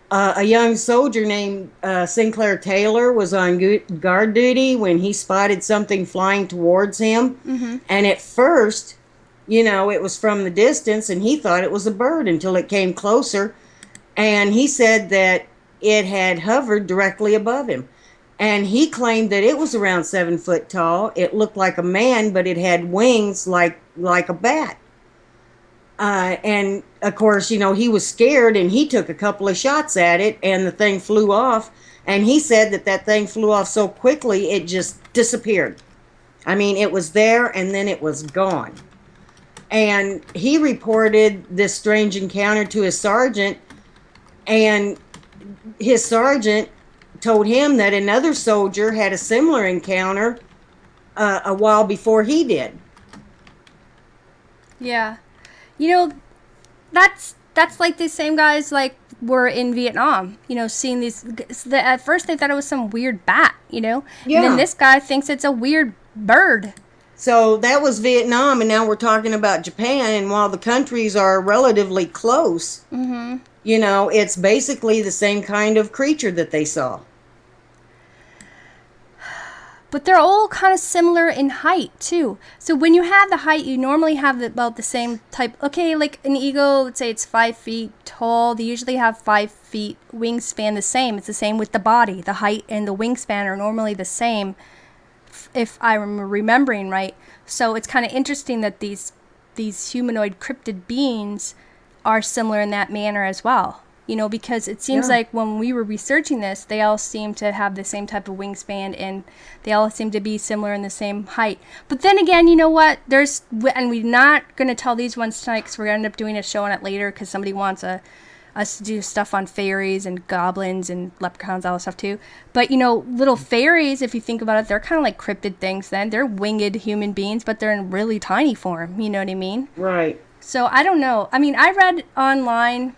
A young soldier named Sinclair Taylor was on guard duty when he spotted something flying towards him. And at first, it was from the distance, and he thought it was a bird until it came closer. And he said that it had hovered directly above him. And he claimed that it was around 7 foot tall. It looked like a man, but it had wings like a bat. And of course, he was scared, and he took a couple of shots at it, and the thing flew off. And he said that thing flew off so quickly, it just disappeared. I mean, it was there, and then it was gone. And he reported this strange encounter to his sergeant, and his sergeant told him that another soldier had a similar encounter a while before he did. Yeah. That's like the same guys like were in Vietnam, seeing these. At first they thought it was some weird bat, And Yeah. then this guy thinks it's a weird bird. So that was Vietnam, and now we're talking about Japan. And while the countries are relatively close, it's basically the same kind of creature that they saw. But they're all kind of similar in height too. So when you have the height, you normally have about the same type. Okay, like an eagle, let's say it's 5 feet tall. They usually have 5 feet wingspan. The same. It's the same with the body. The height and the wingspan are normally the same, if I'm remembering right. So it's kind of interesting that these humanoid cryptid beings are similar in that manner as well. Because it seems Yeah. like when we were researching this, they all seem to have the same type of wingspan and they all seem to be similar in the same height. But then again, you know what? And we're not going to tell these ones tonight because we're going to end up doing a show on it later because somebody wants us to do stuff on fairies and goblins and leprechauns, all that stuff too. But, little fairies, if you think about it, they're kind of like cryptid things then. They're winged human beings, but they're in really tiny form. You know what I mean? Right. So I don't know. I mean, I read online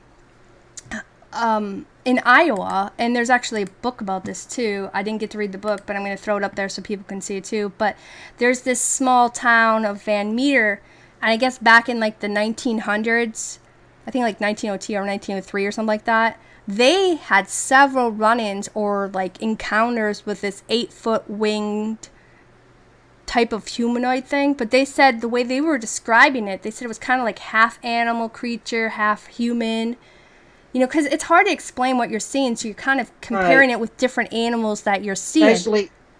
in Iowa, and there's actually a book about this too. I didn't get to read the book, but I'm going to throw it up there so people can see it too. But there's this small town of Van Meter, and I guess back in like the 1900s, I think like 1902 or 1903 or something like that, they had several run-ins or like encounters with this 8-foot winged type of humanoid thing. But they said the way they were describing it, they said it was kind of like half animal creature, half human. Because it's hard to explain what you're seeing, so you're kind of comparing Right. it with different animals that you're seeing.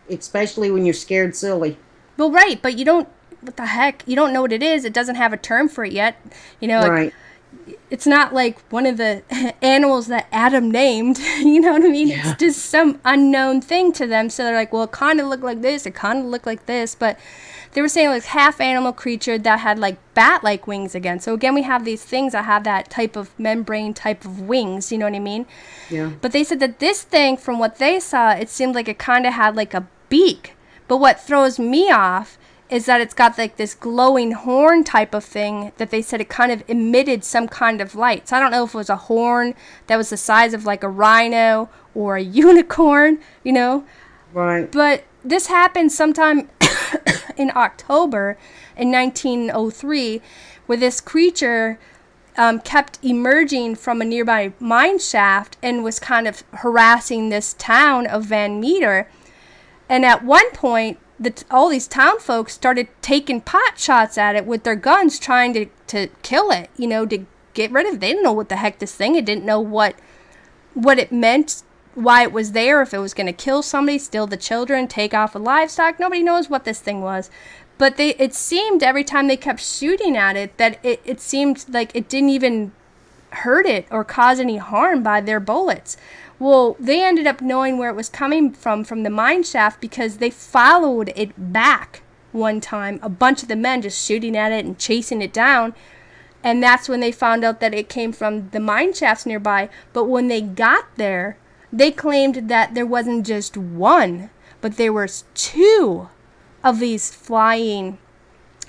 Especially when you're scared silly. Well, right, but you don't, what the heck? You don't know what it is. It doesn't have a term for it yet. Like, Right. it's not like one of the animals that Adam named. You know what I mean? Yeah. It's just some unknown thing to them. So they're like, well, it kind of looked like this. It kind of looked like this. But they were saying like half animal creature that had like bat-like wings again. So again, we have these things that have that type of membrane type of wings. You know what I mean? Yeah. But they said that this thing, from what they saw, it seemed like it kind of had like a beak. But what throws me off is that it's got like this glowing horn type of thing that they said it kind of emitted some kind of light. So I don't know if it was a horn that was the size of like a rhino or a unicorn, Right. But this happened sometime in October in 1903, where this creature kept emerging from a nearby mine shaft and was kind of harassing this town of Van Meter. And at one point, all these town folks started taking pot shots at it with their guns, trying to kill it, to get rid of it. They didn't know what the heck this thing. It didn't know what it meant, why it was there, if it was going to kill somebody, steal the children, take off the livestock. Nobody knows what this thing was. But it seemed every time they kept shooting at it that it seemed like it didn't even hurt it or cause any harm by their bullets. Well, they ended up knowing where it was coming from the mine shaft, because they followed it back one time, a bunch of the men just shooting at it and chasing it down. And that's when they found out that it came from the mine shafts nearby. But when they got there, they claimed that there wasn't just one, but there was two of these flying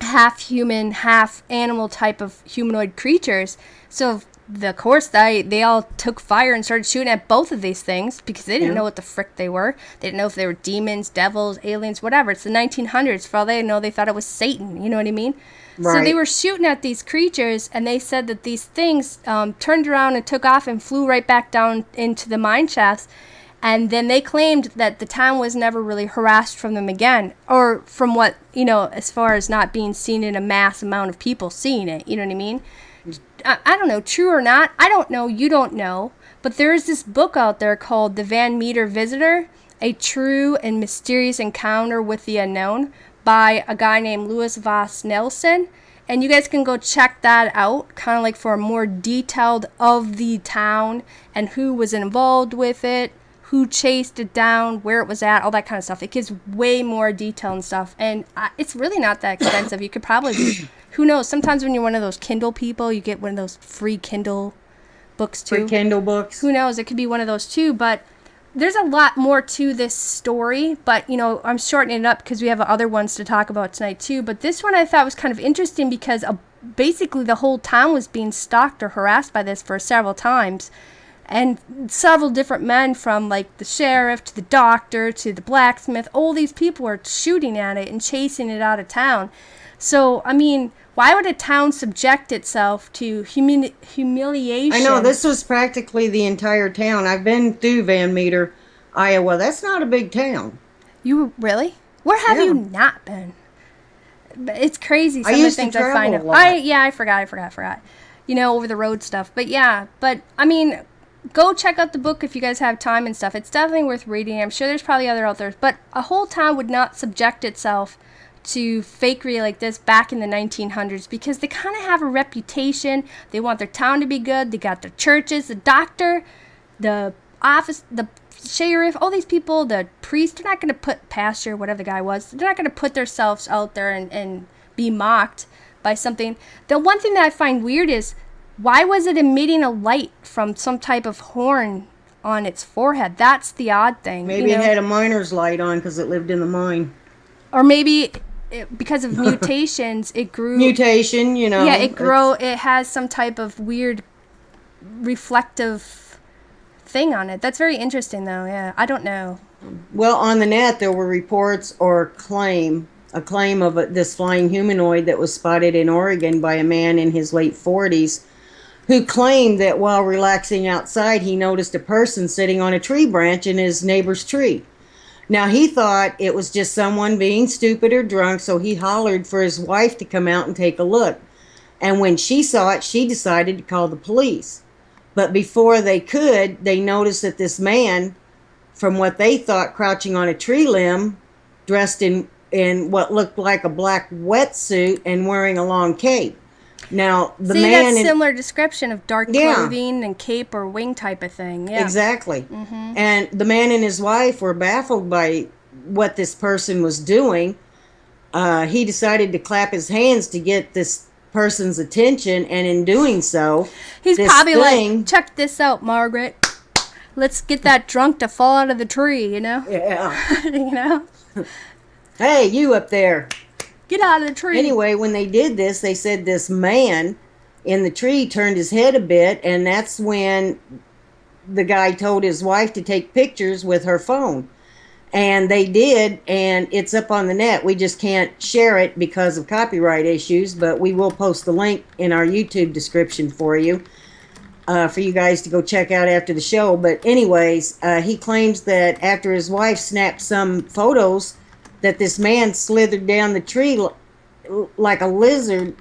half human, half animal type of humanoid creatures. So of course they all took fire and started shooting at both of these things because they didn't know what the frick they were. They didn't know if they were demons, devils, aliens, whatever. It's the 1900s. For all they know, they thought it was Satan. You know what I mean? Right. So they were shooting at these creatures, and they said that these things turned around and took off and flew right back down into the mine shafts. And then they claimed that the town was never really harassed from them again, or from what, as far as not being seen in a mass amount of people seeing it. You know what I mean? I don't know, true or not. I don't know. You don't know. But there is this book out there called The Van Meter Visitor, A True and Mysterious Encounter with the Unknown, by a guy named Louis Voss Nelson. And you guys can go check that out, kind of like for a more detailed of the town and who was involved with it, who chased it down, where it was at, all that kind of stuff. It gives way more detail and stuff. And it's really not that expensive. You could probably, who knows, sometimes when you're one of those Kindle people, you get one of those free Kindle books too. Free Kindle books. Who knows, it could be one of those too. But there's a lot more to this story. But, I'm shortening it up because we have other ones to talk about tonight too. But this one I thought was kind of interesting because basically the whole town was being stalked or harassed by this for several times. And several different men, from like the sheriff to the doctor to the blacksmith, all these people are shooting at it and chasing it out of town. So, I mean, why would a town subject itself to humiliation? I know this was practically the entire town. I've been through Van Meter, Iowa. That's not a big town. You really? Where have Yeah. you not been? It's crazy. I Some of the used to things I find. travel a lot. I forgot. You know, over the road stuff. But yeah, but I mean, go check out the book if you guys have time and stuff. It's definitely worth reading. I'm sure there's probably other authors, but a whole town would not subject itself to fakery like this back in the 1900s because they kind of have a reputation. They want their town to be good. They got their churches, the doctor, the office, the sheriff, all these people, the priest. They're not going to put pastor, whatever the guy was. They're not going to put themselves out there and be mocked by something. The one thing that I find weird is, why was it emitting a light from some type of horn on its forehead? That's the odd thing. Maybe it had a miner's light on because it lived in the mine. Or maybe because of mutations, it grew. Mutation, you know. Yeah, it has some type of weird reflective thing on it. That's very interesting, though. Yeah, I don't know. Well, on the net, there were reports or a claim of this flying humanoid that was spotted in Oregon by a man in his late 40s who claimed that while relaxing outside, he noticed a person sitting on a tree branch in his neighbor's tree. Now, he thought it was just someone being stupid or drunk, so he hollered for his wife to come out and take a look. And when she saw it, she decided to call the police. But before they could, they noticed that this man, from what they thought crouching on a tree limb, dressed in what looked like a black wetsuit and wearing a long cape. Now, the See, man... that's similar description of dark clothing and cape or wing type of thing. Yeah. Exactly. Mm-hmm. And the man and his wife were baffled by what this person was doing. He decided to clap his hands to get this person's attention, and in doing so, he's probably like, check this out, Margaret. Let's get that drunk to fall out of the tree, you know? Yeah. You know? Hey, you up there. Get out of the tree. Anyway, when they did this, they said this man in the tree turned his head a bit, and that's when the guy told his wife to take pictures with her phone. And they did, and it's up on the net. We just can't share it because of copyright issues, but we will post the link in our YouTube description for you guys to go check out after the show. But anyways, he claims that after his wife snapped some photos, that this man slithered down the tree like a lizard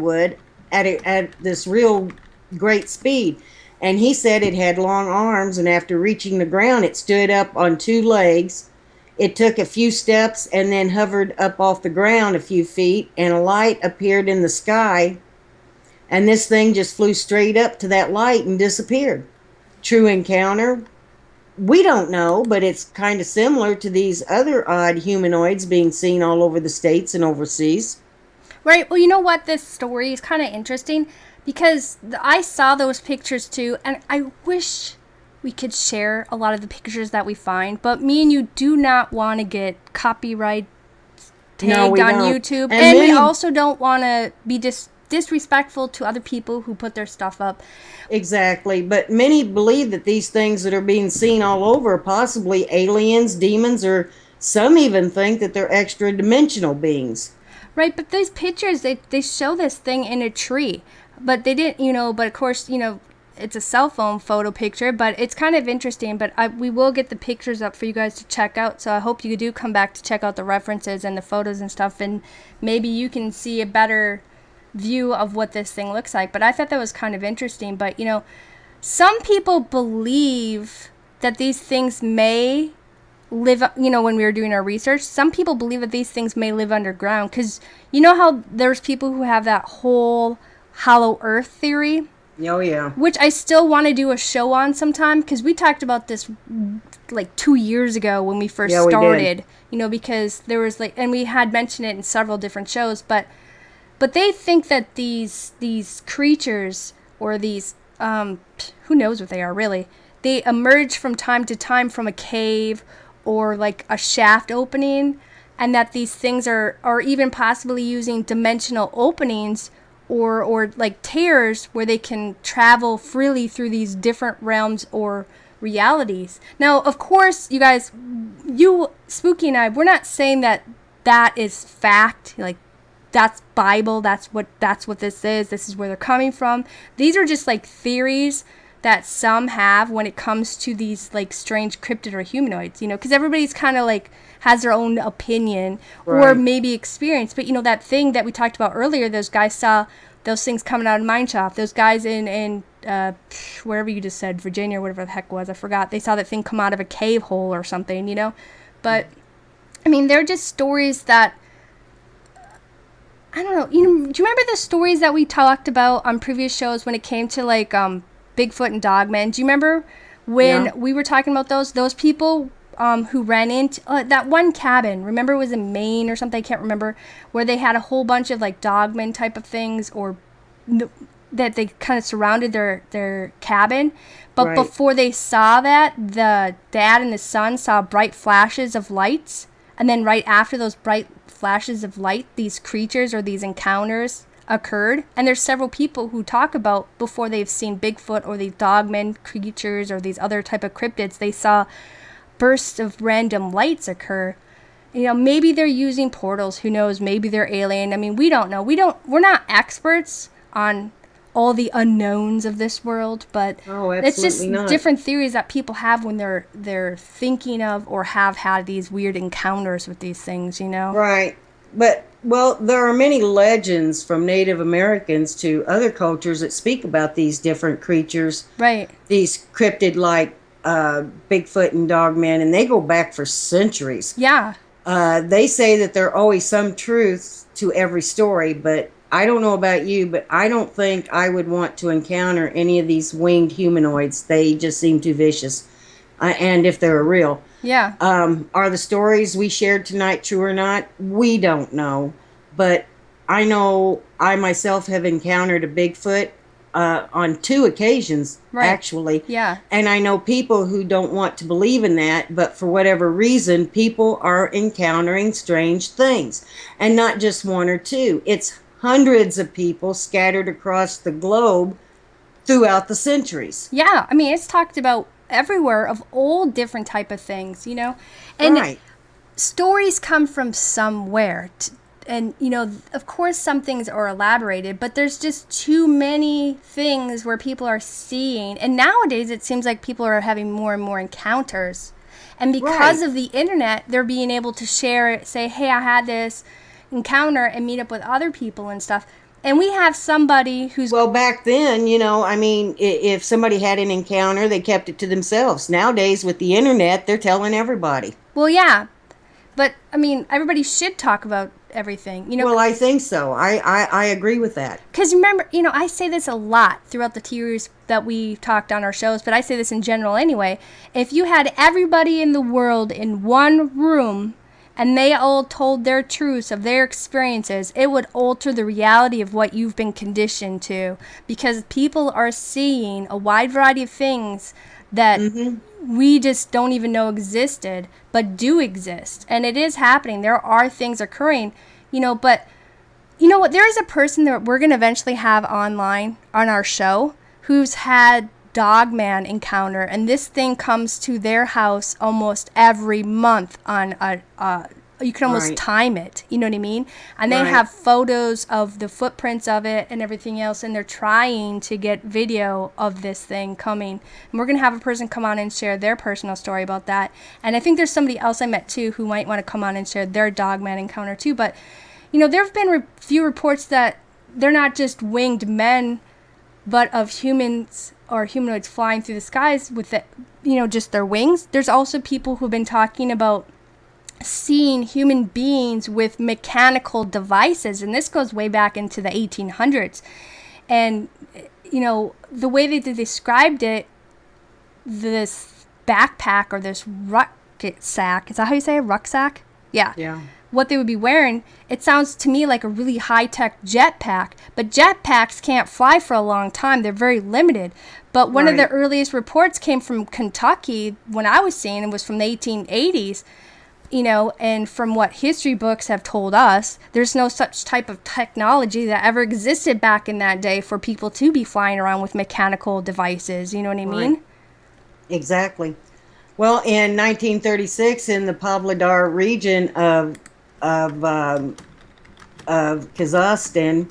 would at this real great speed. And he said it had long arms, and after reaching the ground, it stood up on two legs. It took a few steps and then hovered up off the ground a few feet, and a light appeared in the sky. And this thing just flew straight up to that light and disappeared. True encounter? We don't know, but it's kind of similar to these other odd humanoids being seen all over the states and overseas. Right. Well, you know what? This story is kind of interesting because I saw those pictures too, and I wish we could share a lot of the pictures that we find, but me and you do not want to get copyright tagged on YouTube, and we also don't want to be disrespectful to other people who put their stuff up. Exactly, but many believe that these things that are being seen all over are possibly aliens, demons, or some even think that they're extra dimensional beings. Right, but these pictures, they show this thing in a tree, but they didn't, but of course, it's a cell phone photo picture, but it's kind of interesting, but we will get the pictures up for you guys to check out, so I hope you do come back to check out the references and the photos and stuff, and maybe you can see a better view of what this thing looks like. But I thought that was kind of interesting. But some people believe that these things may live, when we were doing our research, some people believe that these things may live underground, because how there's people who have that whole hollow earth theory. Oh yeah. Which I still want to do a show on sometime, because we talked about this like 2 years ago when we first started. Because there was and we had mentioned it in several different shows, but they think that these creatures, or these, who knows what they are really, they emerge from time to time from a cave or like a shaft opening, and that these things are even possibly using dimensional openings or like tears where they can travel freely through these different realms or realities. Now, of course, you guys, you, Spooky and I, we're not saying that that is fact. Like, that's Bible. That's what this is. This is where they're coming from. These are just like theories that some have when it comes to these like strange cryptid or humanoids, you know, because everybody's kind of like has their own opinion or Right. maybe experience. But you know, that thing that we talked about earlier, those guys saw those things coming out of mine shop. Those guys in wherever you just said, Virginia or whatever the heck it was, I forgot. They saw that thing come out of a cave hole or something, you know. But I mean, they're just stories that, I don't know. You know, do you remember the stories that we talked about on previous shows when it came to like Bigfoot and Dogmen? Do you remember when Yeah. we were talking about those people who ran into that one cabin? Remember, it was in Maine or something. I can't remember, where they had a whole bunch of like Dogmen type of things, or that they kind of surrounded their cabin. But Right. before they saw that, the dad and the son saw bright flashes of lights, and then right after those bright flashes of light, these creatures or these encounters occurred. And there's several people who talk about before they've seen Bigfoot or these dogmen creatures or these other type of cryptids, they saw bursts of random lights occur. You know, maybe they're using portals, who knows, maybe they're alien. I mean, we don't know. We're not experts on all the unknowns of this world, but Oh, it's just absolutely not. different theories that people have when they're thinking of or have had these weird encounters with these things, you know. Right. But, well, there are many legends from Native Americans to other cultures that speak about these different creatures, Right. these cryptid like Bigfoot and Dogmen, and they go back for centuries. Yeah. They say that there are always some truth to every story, but I don't know about you, but I don't think I would want to encounter any of these winged humanoids. They just seem too vicious. And if they're real. Yeah. Are the stories we shared tonight true or not? We don't know. But I know I myself have encountered a Bigfoot on 2 occasions, Right. actually. Yeah. And I know people who don't want to believe in that, but for whatever reason, people are encountering strange things. And not just 1 or 2. It's hundreds of people scattered across the globe throughout the centuries. Yeah. I mean, it's talked about everywhere of all different type of things, you know. And Right. stories come from somewhere. And, you know, of course, some things are elaborated, but there's just too many things where people are seeing. And nowadays, it seems like people are having more and more encounters. And because Right. of the internet, they're being able to share, say, hey, I had this encounter, and meet up with other people and stuff. And we have somebody who's, Well, back then, you know, I mean, if somebody had an encounter, they kept it to themselves. Nowadays, with the internet, they're telling everybody. well, yeah. But, I mean, everybody should talk about everything, you know. Well, I think so. I agree with that. Because remember, you know, I say this a lot throughout the theories that we talked on our shows, but I say this in general anyway. If you had everybody in the world in one room and they all told their truths of their experiences, it would alter the reality of what you've been conditioned to. Because people are seeing a wide variety of things that we just don't even know existed, but do exist. And it is happening. There are things occurring, you know, but you know what? There is a person that we're going to eventually have online on our show who's had Dogman encounter, and this thing comes to their house almost every month on you can almost Right. time it, you know what I mean? And they Right. have photos of the footprints of it and everything else, and they're trying to get video of this thing coming. And we're going to have a person come on and share their personal story about that. And I think there's somebody else I met too who might want to come on and share their Dogman encounter too. But you know, there have been few reports that they're not just winged men, but of humans or humanoids flying through the skies with the, you know, just their wings. There's also people who've been talking about seeing human beings with mechanical devices, and this goes way back into the 1800s. And you know, the way that they described it, this backpack or this rucksack, is that how you say it? Rucksack? Yeah. Yeah. What they would be wearing, it sounds to me like a really high-tech jetpack. But jetpacks can't fly for a long time. They're very limited. But one of the Right. earliest reports came from Kentucky when I was seeing it was from the 1880s. And from what history books have told us, there's no such type of technology that ever existed back in that day for people to be flying around with mechanical devices. You know what I Right. mean? Exactly. Well, in 1936, in the Pavlodar region of um, of Kazakhstan,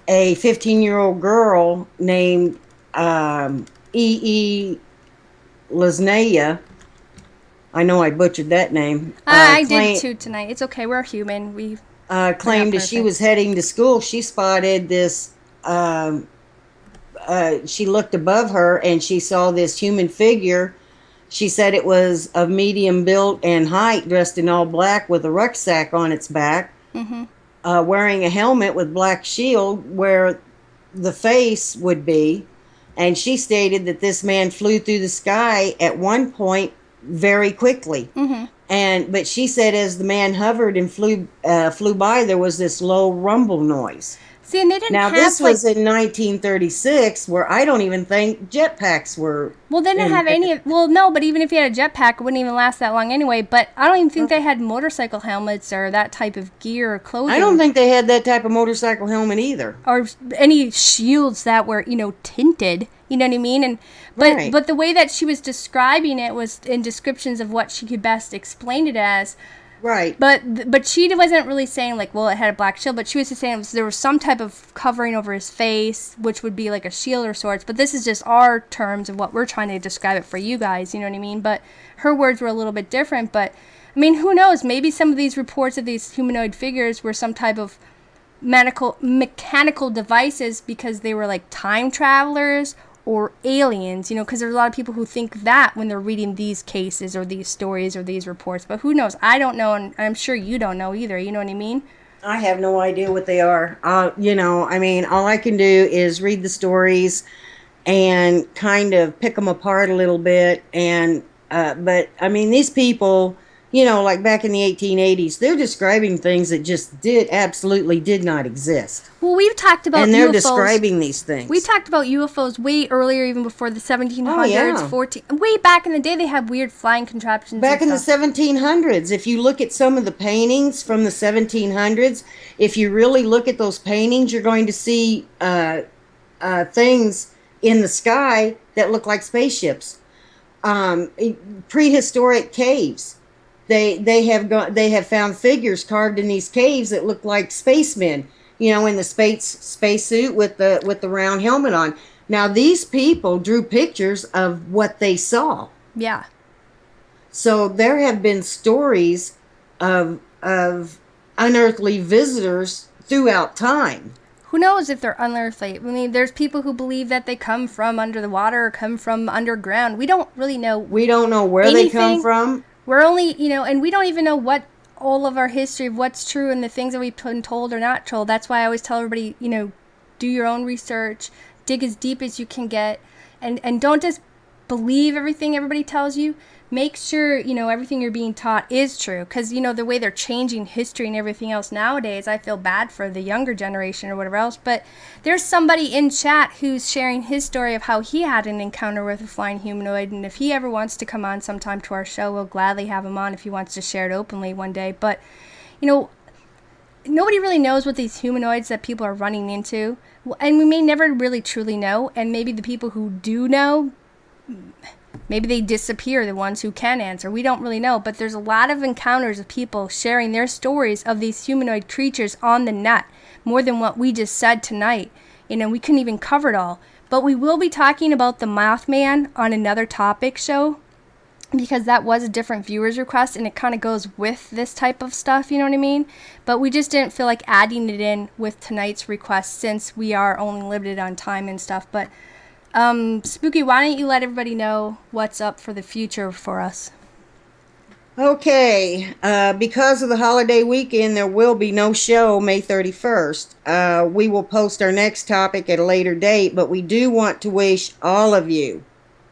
a 15-year-old girl named E. Laznaya, I know I butchered that name, I did too tonight. It's okay. We're human. We're not claimed as she was perfect. heading to school, she spotted this. She looked above her and she saw this human figure. She said it was of medium build and height, dressed in all black with a rucksack on its back, wearing a helmet with black shield where the face would be. And she stated that this man flew through the sky at one point very quickly. But she said as the man hovered and flew by, there was this low rumble noise. See, and they didn't Now have this like. was in 1936, where I don't even think jetpacks were Well, they didn't have invented. any. Well, no, but even if you had a jetpack, it wouldn't even last that long anyway. But I don't even think they had motorcycle helmets or that type of gear or I don't clothing. think they had that type of motorcycle helmet either. Or any shields that were tinted. You know what I mean? And Right. but the way that she was describing it was in descriptions of what she could best explain it as. Right. But she wasn't really saying like, well, it had a black shield, but she was just saying there was some type of covering over his face, which would be like a shield or sorts. But this is just our terms of what we're trying to describe it for you guys. You know what I mean? But her words were a little bit different. But I mean, who knows? Maybe some of these reports of these humanoid figures were some type of mechanical devices because they were like time travelers or aliens, because there's a lot of people who think that when they're reading these cases or these stories or these reports. But who knows? I don't know, and I'm sure you don't know either. You know what I mean? I have no idea what they are. I mean, all I can do is read the stories and kind of pick them apart a little bit. But I mean, these people, like back in the 1880s, they're describing things that just absolutely did not exist. Well, we've talked about And they're UFOs. describing these We things. talked about UFOs way earlier, even before the 1700s, Oh, yeah. 14. Way back in the day, they had weird flying contraptions. Back in and the stuff. 1700s, if you look at some of the paintings from the 1700s, if you really look at those paintings, you're going to see things in the sky that look like spaceships. Um, Prehistoric caves. They have found figures carved in these caves that look like spacemen. In the spacesuit with the round helmet on. Now these people drew pictures of what they saw. Yeah. So there have been stories of unearthly visitors throughout time. Who knows if they're unearthly? I mean, there's people who believe that they come from under the water or come from underground. We don't really know We don't know where they come anything. from. We're only, and we don't even know what all of our history of what's true and the things that we've been told or not told. That's why I always tell everybody, do your own research, dig as deep as you can get, and don't just believe everything everybody tells you. Make sure, everything you're being taught is true. Because, the way they're changing history and everything else nowadays, I feel bad for the younger generation or whatever else. But there's somebody in chat who's sharing his story of how he had an encounter with a flying humanoid. And if he ever wants to come on sometime to our show, we'll gladly have him on if he wants to share it openly one day. But, nobody really knows what these humanoids that people are running into. And we may never really truly know. And maybe the people who do know, maybe they disappear, the ones who can answer. We don't really know, but there's a lot of encounters of people sharing their stories of these humanoid creatures on the net, more than what we just said tonight. We couldn't even cover it all. But we will be talking about the Mothman on another topic show, because that was a different viewer's request, and it kind of goes with this type of stuff, you know what I mean? But we just didn't feel like adding it in with tonight's request, since we are only limited on time and stuff. But Spooky, why don't you let everybody know what's up for the future for us? Okay, because of the holiday weekend, there will be no show May 31st. We will post our next topic at a later date, but we do want to wish all of you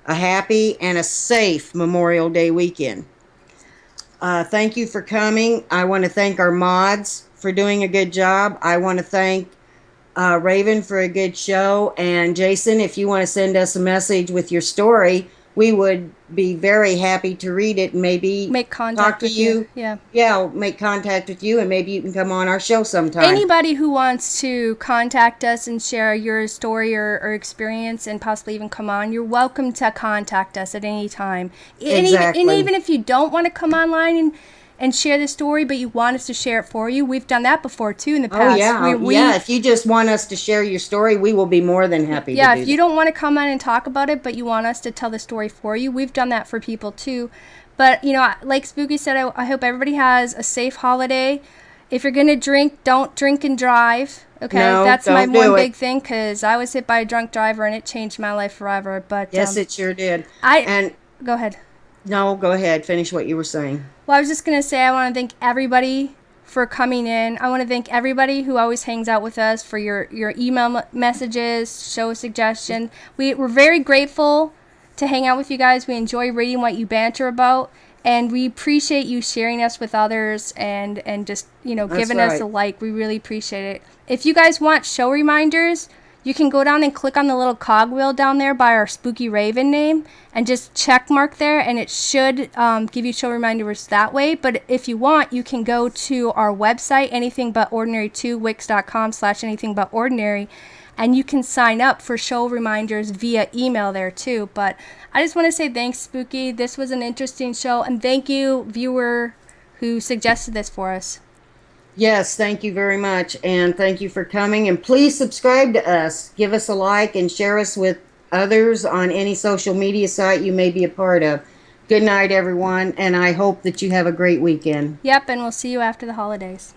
a happy and a safe Memorial Day weekend. Thank you for coming. I want to thank our mods for doing a good job. I want to thank Raven for a good show. And Jason, if you want to send us a message with your story, we would be very happy to read it and maybe Make talk contact to with you. you. Yeah. Yeah, make contact with you, and maybe you can come on our show sometime. Anybody who wants to contact us and share your story or experience and possibly even come on, you're welcome to contact us at any time. And Exactly. even if you don't want to come online and share the story, but you want us to share it for you, we've done that before too in the Oh past. yeah, yeah. If you just want us to share your story, we will be more than happy to Yeah, do if you that. don't want to come on and talk about it, but you want us to tell the story for you, we've done that for people too. But, like Spooky said, I hope everybody has a safe holiday. If you're going to drink, don't drink and drive. Okay, No, that's my don't one do it. big thing because I was hit by a drunk driver and it changed my life forever. But Yes, it sure did. I And go ahead. no, go ahead. Finish what you were saying. Well, I was just going to say I want to thank everybody for coming in. I want to thank everybody who always hangs out with us for your email messages, show suggestion. We're very grateful to hang out with you guys. We enjoy reading what you banter about, and we appreciate you sharing us with others and just That's giving us a right. like. We really appreciate it. If you guys want show reminders, you can go down and click on the little cogwheel down there by our Spooky Raven name and just check mark there, and it should give you show reminders that way. But if you want, you can go to our website, anythingbutordinary2, wix.com/anythingbutordinary, and you can sign up for show reminders via email there too. But I just want to say thanks, Spooky. This was an interesting show, and thank you, viewer, who suggested this for us. Yes, thank you very much. And thank you for coming. And please subscribe to us. Give us a like and share us with others on any social media site you may be a part of. Good night, everyone. And I hope that you have a great weekend. Yep, and we'll see you after the holidays.